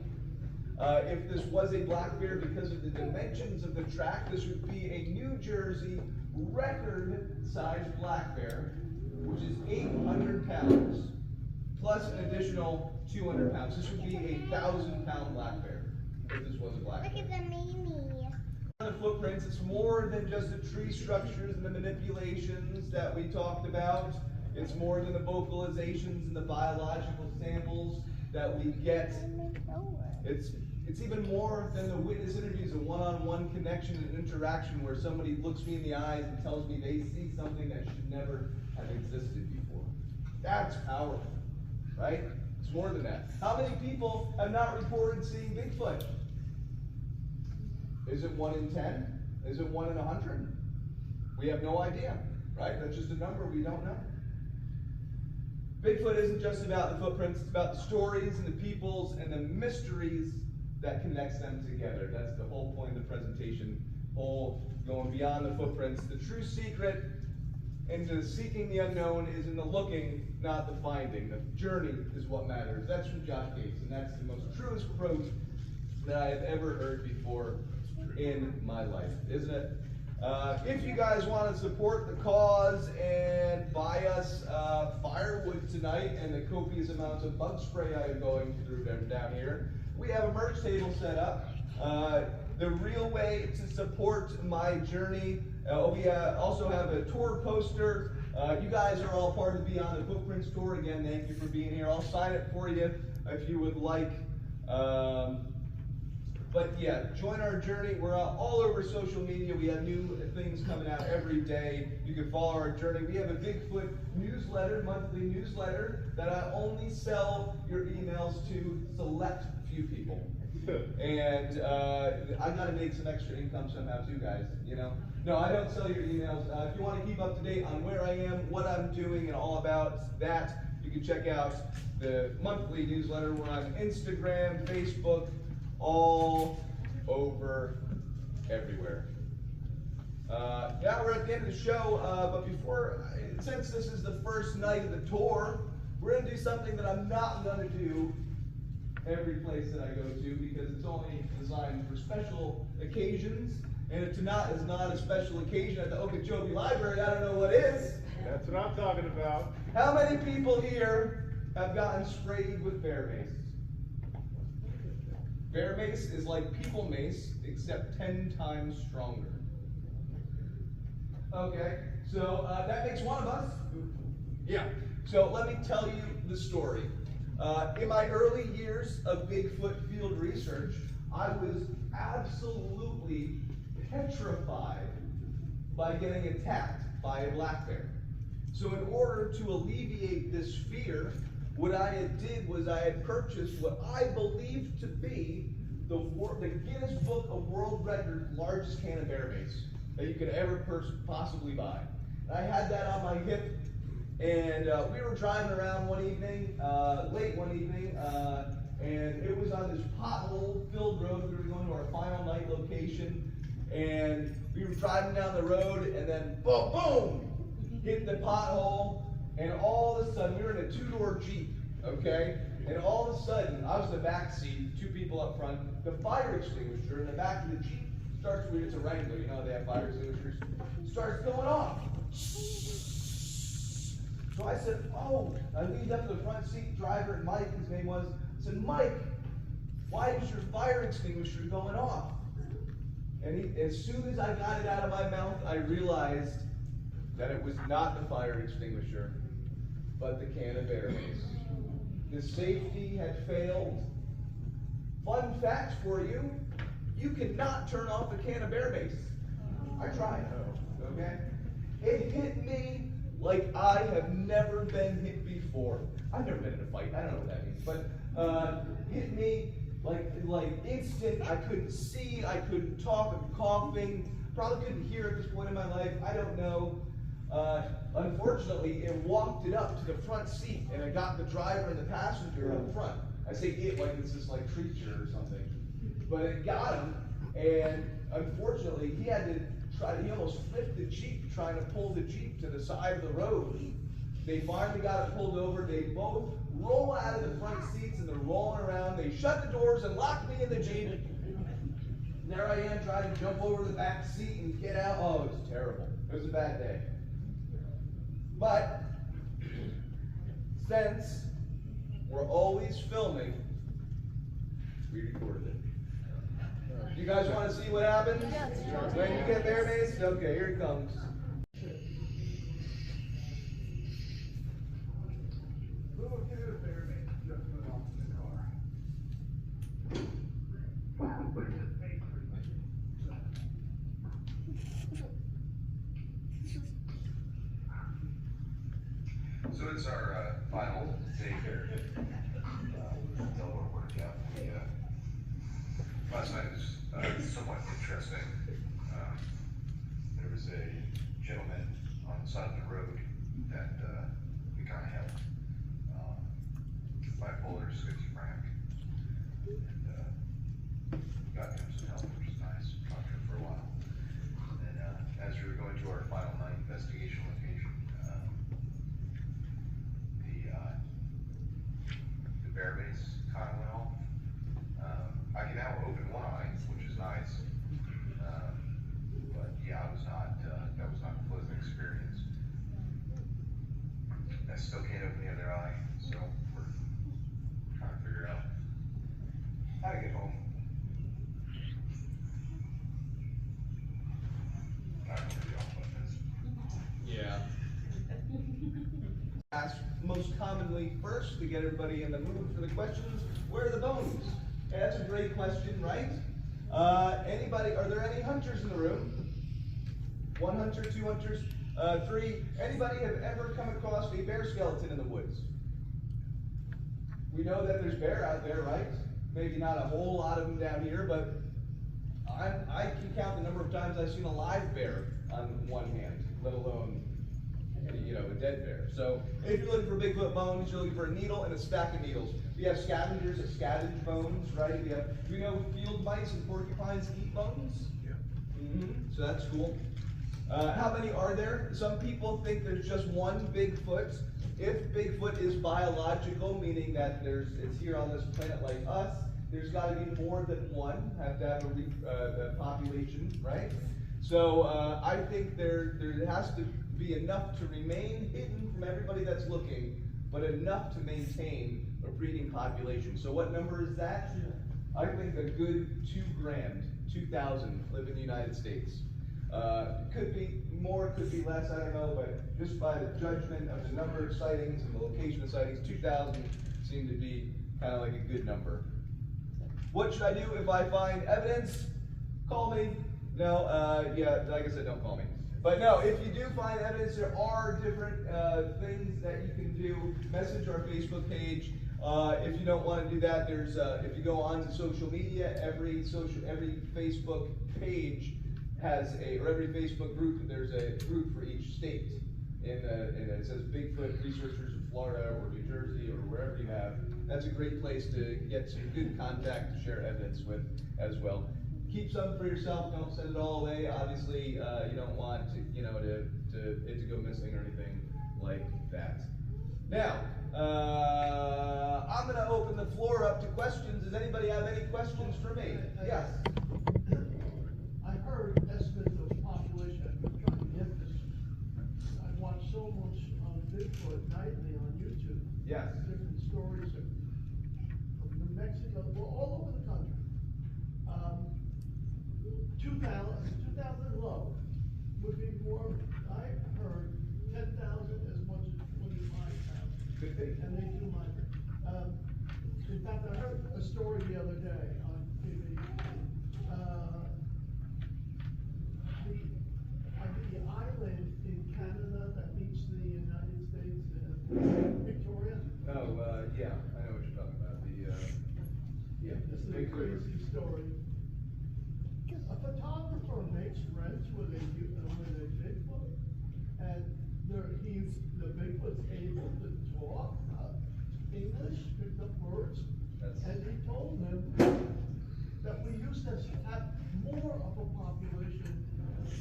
S2: If this was a black bear, because of the dimensions of the track, this would be a New Jersey record-sized black bear, which is 800 pounds, plus an additional 200 pounds. This would be a 1,000-pound black bear if this was a black bear.
S5: Look at the Mimi.
S2: The footprints, it's more than just the tree structures and the manipulations that we talked about. It's more than the vocalizations and the biological samples that we get. It's even more than the witness interviews, a one-on-one connection and interaction where somebody looks me in the eyes and tells me they see something that should never have existed before. That's powerful, right? It's more than that. How many people have not reported seeing Bigfoot? Is it 1 in 10? Is it 1 in 100? We have no idea, right? That's just a number we don't know. Bigfoot isn't just about the footprints, it's about the stories and the peoples and the mysteries that connects them together. That's the whole point of the presentation, going beyond the footprints. The true secret into seeking the unknown is in the looking, not the finding. The journey is what matters. That's from Josh Gates, and that's the most truest quote that I have ever heard before in my life, isn't it? If you guys want to support the cause and buy us firewood tonight and the copious amounts of bug spray I am going through down here, we have a merch table set up. The real way to support my journey, we also have a tour poster. You guys are all part of the Beyond the Footprints tour. Again, thank you for being here. I'll sign it for you if you would like. But yeah, join our journey. We're all over social media. We have new things coming out every day. You can follow our journey. We have a Bigfoot newsletter, monthly newsletter, that I only sell your emails to select few people. And I got to make some extra income somehow too, guys, you know. No, I don't sell your emails. If you want to keep up to date on where I am, what I'm doing, and all about that, you can check out the monthly newsletter. We're on Instagram, Facebook, all over everywhere. Now we're at the end of the show, but since this is the first night of the tour, we're going to do something that I'm not going to do every place that I go to, because it's only designed for special occasions. And if tonight is not a special occasion at the Okeechobee Library, I don't know what is.
S8: That's what I'm talking about.
S2: How many people here have gotten sprayed with bear mace? Bear mace is like people mace, except 10 times stronger. Okay, so that makes one of us. Yeah, so let me tell you the story. In my early years of Bigfoot field research, I was absolutely petrified by getting attacked by a black bear. So in order to alleviate this fear, what I did was I had purchased what I believed to be the Guinness Book of World Records largest can of bear mace that you could ever possibly buy. And I had that on my hip, and we were driving around one evening, late one evening, and it was on this pothole-filled road. We were going to our final night location, and we were driving down the road, and then boom, boom, hit the pothole, and all of a sudden, we were in a two-door Jeep, okay? And all of a sudden, I was in the back seat, two people up front, the fire extinguisher in the back of the Jeep starts, it's a Wrangler, you know, they have fire extinguishers, starts going off. So I said, oh, I leaned up to the front seat driver, Mike, his name was, I said, Mike, why is your fire extinguisher going off? And as soon as I got it out of my mouth, I realized that it was not the fire extinguisher, but the can of bear mace. The safety had failed. Fun fact for you, you cannot turn off a can of bear mace. I tried, okay? It hit me like I have never been hit before. I've never been in a fight, I don't know what that means, but hit me like instant. I couldn't see, I couldn't talk, I'm coughing, probably couldn't hear at this point in my life, I don't know. Unfortunately, it walked it up to the front seat, and it got the driver and the passenger up front. I say it like it's this like creature or something, but it got him, and unfortunately, he had to he almost flipped the Jeep trying to pull the Jeep to the side of the road. They finally got it pulled over. They both roll out of the front seats, and they're rolling around. They shut the doors and locked me in the Jeep. There I am trying to jump over the back seat and get out. Oh, it was terrible. It was a bad day. But since we're always filming, we recorded it. You guys want to see what happens? Yes. When you get bear mace? Okay, here it comes.
S3: Little kid of bear mace just went off in the car.
S6: So it's our Last night was somewhat interesting. There was a gentleman on the side of the road that we kind of helped. Bipolar, schizophrenic, and got him some help, which is nice. Talked to him for a while. And as we were going to our final night investigation location, the bear base kind of went off. I can now open one eye, which is nice. But yeah, that was not a pleasant experience. I still can't open the other eye, so we're trying to figure out how to get home. I don't know what this.
S2: Yeah. Ask most commonly first to get everybody in the mood for the questions. Where are the bones? Yeah, that's a great question, right? Anybody? Are there any hunters in the room? One hunter, two hunters, three. Anybody have ever come across a bear skeleton in the woods? We know that there's bear out there, right? Maybe not a whole lot of them down here, but I can count the number of times I've seen a live bear on one hand, let alone, you know, a dead bear. So if you're looking for Bigfoot bones, you're looking for a needle and a stack of needles. We have scavengers that scavenge bones, right? We know field mice and porcupines eat bones.
S6: Yeah.
S2: So that's cool. How many are there? Some people think there's just one Bigfoot. If Bigfoot is biological, meaning that it's here on this planet like us, there's got to be more than one. Have to have a population, right? So I think there has to be enough to remain hidden from everybody that's looking, but enough to maintain a breeding population. So what number is that? I think a good 2,000 live in the United States. Could be more, could be less, I don't know, but just by the judgment of the number of sightings and the location of sightings, 2,000 seem to be kind of like a good number. What should I do if I find evidence? Call me. No, yeah, like I said, don't call me. But no, if you do find evidence, there are different things that you can do. Message our Facebook page. If you don't want to do that, there's if you go on to social media, every Facebook page has or every Facebook group, there's a group for each state. And it says Bigfoot researchers in Florida or New Jersey or wherever you have. That's a great place to get some good contact to share evidence with as well. Keep some for yourself. Don't send it all away. Obviously, you don't want to, it to go missing or anything like that. Now, I'm going to open the floor up to questions. Does anybody have any questions for me? Yes.
S3: I heard estimates of population. I've been trying to get this. I watch so much on Bigfoot nightly on YouTube.
S2: Yes.
S3: Different stories of New Mexico, well, all over the country. 2,000 low would be more. I heard 10,000 as much as 25,000.
S2: Could be.
S3: And they do migrate. In fact, I heard a story the other day on TV. The island in Canada that meets the United States, Victoria.
S2: Oh, yeah, I know what you're talking about.
S3: This is a crazy story. A photographer makes friends with a Bigfoot, and the Bigfoot's able to talk English, picked up words, and he told him that we used to have more of a population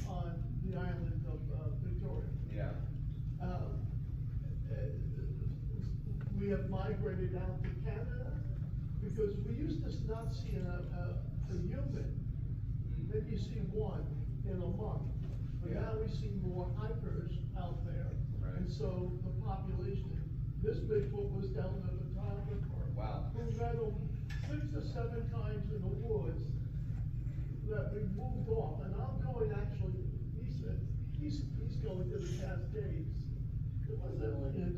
S3: on the island of Victoria.
S2: Yeah.
S3: We have migrated out to Canada because we used to not see a human. Maybe you see one in a month, but now we see more hikers out there.
S2: Right.
S3: And so the population, this Bigfoot was down to the photographer.
S2: Wow.
S3: Who met him 6 or 7 times in the woods that we moved off. And I'm going actually, he said, he's going to the Cascades.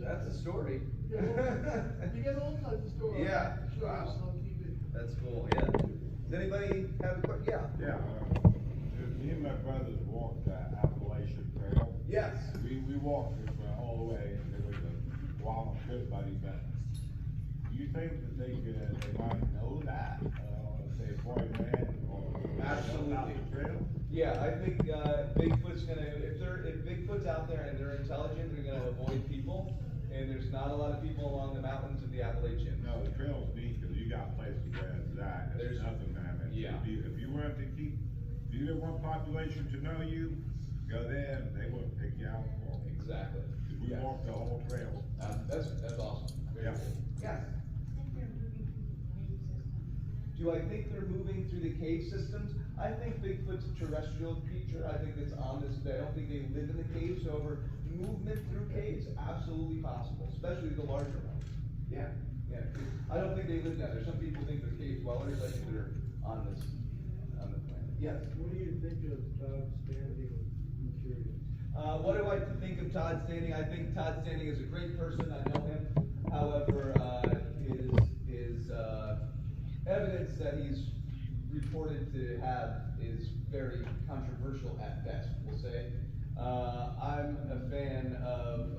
S2: That's a story.
S3: You get all kinds of stories.
S2: Yeah.
S3: Wow.
S2: Wow.
S3: On TV.
S2: That's cool, yeah. Does anybody have a question? Yeah.
S8: Yeah, me and my brothers walked Appalachian Trail.
S2: Yes.
S8: We walked it all the way, and there was a wild good buddy, but do you think that they might know that? they avoid land or
S9: Absolutely.
S8: out the trail?
S9: Yeah, I think Bigfoot's gonna, if Bigfoot's out there and they're intelligent, they're gonna avoid people, and there's not a lot of people along the mountains of the Appalachian.
S8: No, the trail's neat, cause you got places where it's that,
S9: There's-
S8: there's nothing down there.
S9: Yeah.
S8: If you wanted to keep, if you didn't want population to know you, go there, and they wouldn't pick you out for it.
S9: Exactly.
S8: 'Cause we
S9: Yeah.
S8: walked the whole trail.
S9: That's awesome. Very
S8: Yeah.
S9: cool. Yes. Do I think they're moving through the cave systems? I think Bigfoot's a terrestrial creature. I think it's on this, I don't think they live in the caves. However, movement through caves, absolutely possible, especially the larger ones. Yeah, yeah. I don't think they live down there. Some people think they're cave dwellers. I think they're on the planet. Yes.
S3: What do you think of Todd Standing material?
S9: What do I think of Todd Standing? I think Todd Standing is a great person. I know him. However, his evidence that he's reported to have is very controversial at best, we'll say. I'm a fan of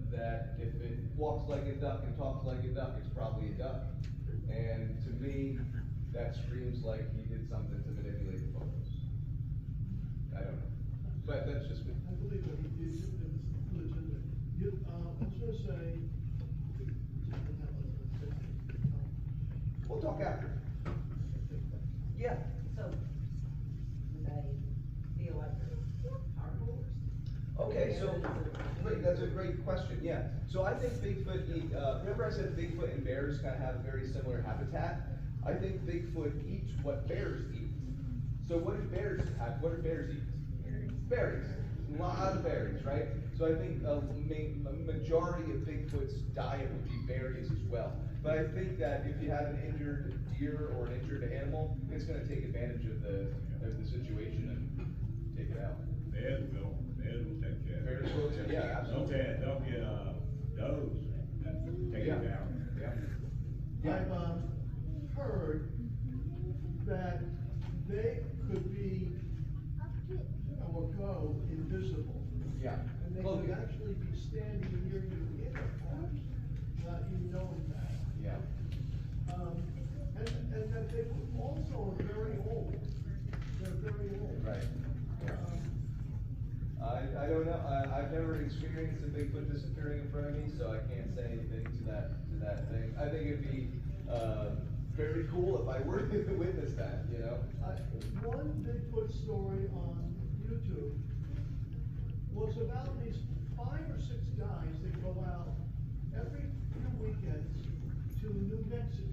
S9: that if it walks like a duck and talks like a duck, it's probably a duck. And to me, that screams like he did something to manipulate the photos. I don't know. But that's just me.
S3: I believe that he did, it was legitimate. I was gonna say.
S9: We'll talk after. Yeah.
S10: So, do they feel like they're carnivores?
S9: Okay, so, great, that's a great question, yeah. So I think Bigfoot eat, remember I said Bigfoot and bears kind of have a very similar habitat? I think Bigfoot eats what bears eat. So what do bears have, what do bears eat? Berries. A lot of berries, right? So I think a majority of Bigfoot's diet would be berries as well. But I think that if you have an injured deer or an injured animal, it's gonna take advantage of the situation and take it out.
S8: Bears will take care of it.
S9: Bears will too, yeah, absolutely.
S8: They'll get, does and take it down.
S9: Yeah.
S3: I've heard that they could be or go invisible.
S9: Yeah.
S3: And they could actually be standing near you in the forest, not you knowing that.
S9: Yeah.
S3: And that they also are very old. They're very old.
S9: Right. I don't know, I've never experienced a Bigfoot disappearing in front of me, so I can't say anything to that thing. I think it'd be, very cool if I were to witness that, you know?
S3: One Bigfoot story on YouTube was about these 5 or 6 guys that go out every few weekends to New Mexico.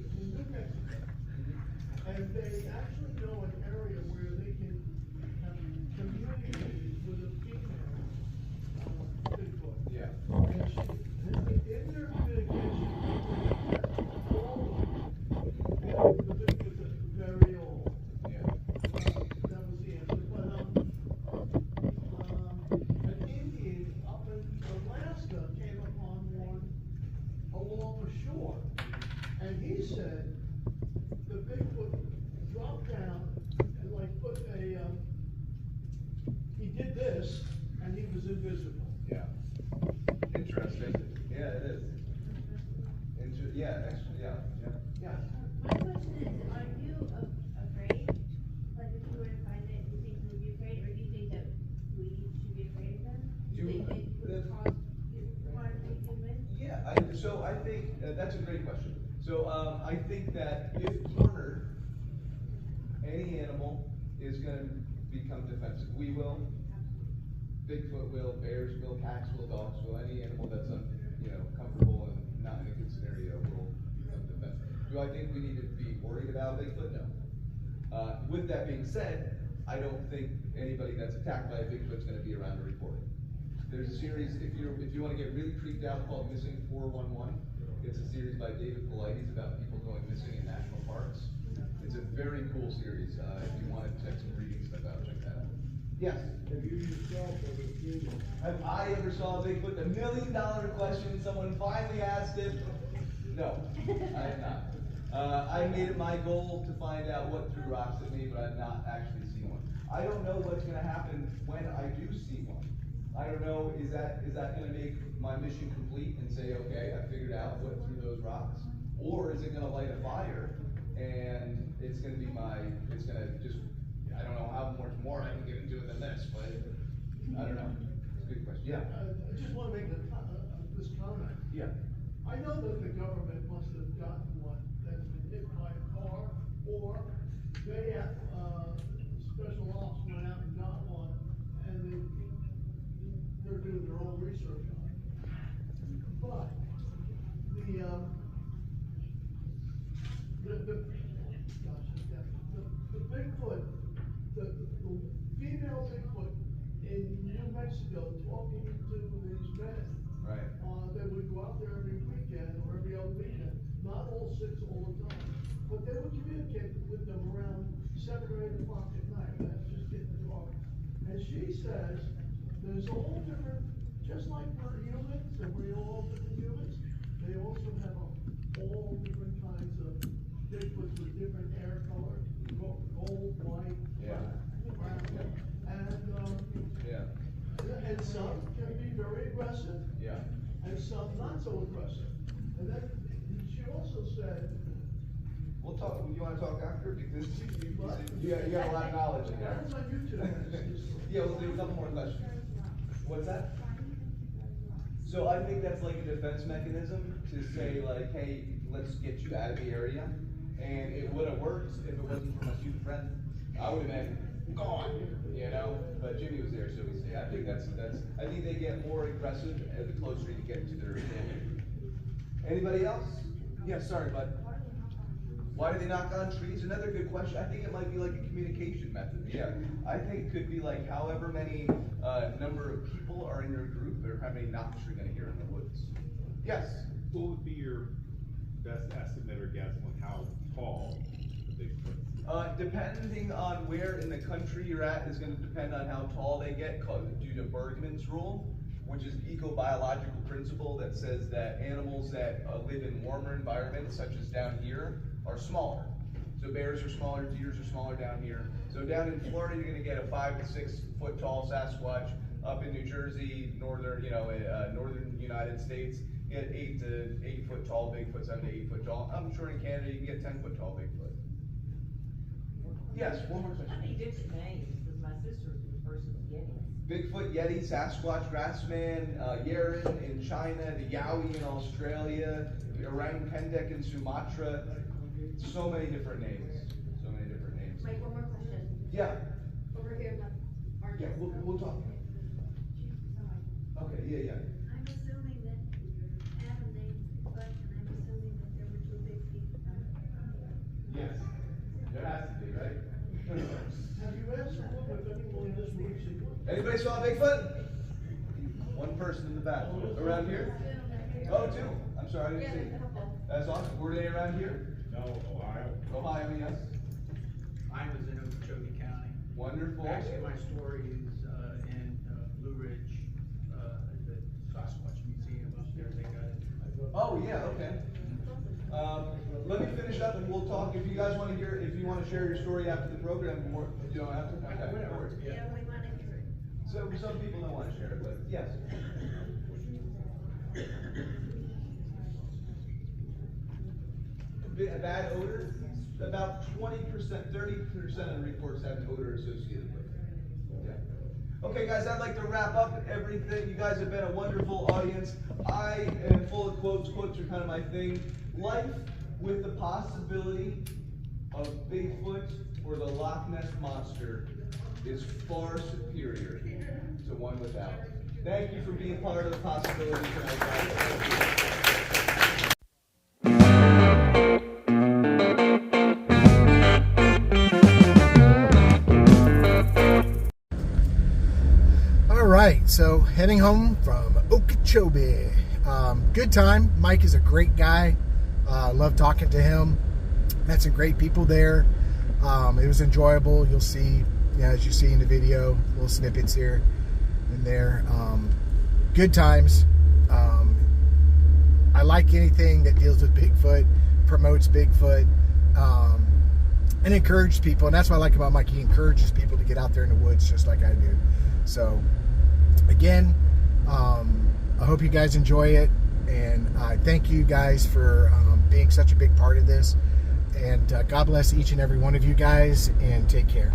S3: And they actually know an area where they can have communicated with a female Bigfoot.
S9: Yeah.
S3: And in their communication, the Bigfoot is very old.
S9: Yeah.
S3: That was the answer. But an Indian up in Alaska came upon one along the shore, and he said the Bigfoot dropped down and put a, he did this, and he was invisible.
S9: Yeah. Interesting. Yeah, it is. Yeah.
S5: My question is, are you afraid? Like, if you were to find it, do you think you would be afraid, or do you think that we should be afraid of them? Do you think it would cause harm to humans?
S9: Yeah, I think, that's a great question. So, I think that if cornered, any animal is gonna become defensive. We will, Bigfoot will, bears will, cats will, dogs will, any animal that's, comfortable and not in a good scenario will become defensive. Do I think we need to be worried about Bigfoot? No. With that being said, I don't think anybody that's attacked by a Bigfoot's gonna be around to report it. There's a series, if you wanna get really creeped out, called Missing 411. It's a series by David Paulides about people going missing in national parks. It's a very cool series. If you wanna check some reading stuff out, check that out. Yes?
S3: Have you yourself ever seen it?
S9: Have I ever saw a Bigfoot? The $1 million question, someone finally asked it. No, I have not. I made it my goal to find out what threw rocks at me, but I've not actually seen one. I don't know what's gonna happen when I do see one. I don't know, is that gonna make my mission complete and say, okay, I figured out what threw those rocks? Or is it gonna light a fire and it's it's gonna be it's gonna just, I don't know how much more I can get into it than this, but I don't know. It's a good question. Yeah.
S3: I just want to make this comment.
S9: Yeah.
S3: I know that the government must have gotten one that's been hit by a car, or they have, special ops went out and got one, and they're doing their own research on it. But, the Bigfoot, the female Bigfoot in New Mexico talking to these men.
S9: Right.
S3: They would go out there every weekend or every other weekend, not all six all the time, but they would communicate with them around 7 or 8 o'clock at night. That's just getting dark. And she says there's all different, just like we're humans and we're all different humans, they also have all different kinds of Bigfoots with different hair color, gold, white, brown, and some can be very aggressive.
S9: Yeah.
S3: And some not so aggressive. And then she also said,
S9: We'll talk. You want to talk after? Because you got a lot of knowledge in there.
S3: that was on YouTube.
S9: Yeah, we'll do a couple more questions. What's that? So I think that's like a defense mechanism to say like, hey, let's get you out of the area. And it would have worked if it wasn't for my student friend. I would have been gone, you know. But Jimmy was there, so we say. I think that's. I think they get more aggressive the closer you get to their family. Anybody else? Yeah, sorry, bud. Why do they knock on trees? Another good question. I think it might be like a communication method. Yeah, I think it could be like however many number of people are in your group, or how many knocks you're going to hear in the woods. Yes.
S11: What would be your best estimate or guess on how tall the Bigfoot?
S9: Depending on where in the country you're at is going to depend on how tall they get, due to Bergman's rule, which is an eco-biological principle that says that animals that live in warmer environments, such as down here, are smaller. So bears are smaller, deers are smaller down here. So down in Florida, you're going to get a 5 to 6 foot tall Sasquatch. Up in New Jersey, northern United States, you get 8 foot tall Bigfoot, 7 to 8 foot tall. I'm sure in Canada you can get 10 foot tall Bigfoot. Yes, one more question.
S10: How many different names? Because my sister refers to the Yeti.
S9: Bigfoot, Yeti, Sasquatch, Grassman, Yeren in China, the Yowie in Australia, the Orang Pendek in Sumatra. So many different names. So many different names.
S5: Mike, one more question.
S9: Yeah.
S5: Over here, Marcus.
S9: Yeah, we'll talk. Okay, yeah.
S5: I'm assuming that Adam named Bigfoot, and I'm assuming that there were 2 big people.
S9: Yes. There has to be, right?
S3: Have you asked if anyone in this room seen one?
S9: Anybody saw Bigfoot? One person in the back. Around here? Oh, 2. I'm sorry, I didn't see. That's awesome. Were they around here?
S8: No, Ohio.
S9: Ohio, yes.
S12: I was in Okeechobee County.
S9: Wonderful.
S12: Actually, my story is in Blue Ridge, the Sasquatch Museum up there. They got it.
S9: Oh, yeah, okay. Let me finish up and we'll talk. If you guys want to hear, if you want to share your story after the program, you don't have to. Okay, no worries.
S5: Yeah, we want to hear it.
S9: So some people don't want to share it, but yes. A bad odor? About 20%, 30% of reports have an odor associated with it. Yeah. Okay, guys, I'd like to wrap up everything. You guys have been a wonderful audience. I am full of quotes. Quotes are kind of my thing. Life with the possibility of Bigfoot or the Loch Ness Monster is far superior to one without. Thank you for being part of the possibility tonight, guys. Thank you.
S1: All right, so heading home from Okeechobee. Good time. Mike is a great guy. Love talking to him. Met some great people there. It was enjoyable. You'll see, as you see in the video, little snippets here and there. Good times. I like anything that deals with Bigfoot, promotes Bigfoot, and encourages people. And that's what I like about Mike. He encourages people to get out there in the woods just like I do. So, again, I hope you guys enjoy it. And I thank you guys for being such a big part of this. And God bless each and every one of you guys, and take care.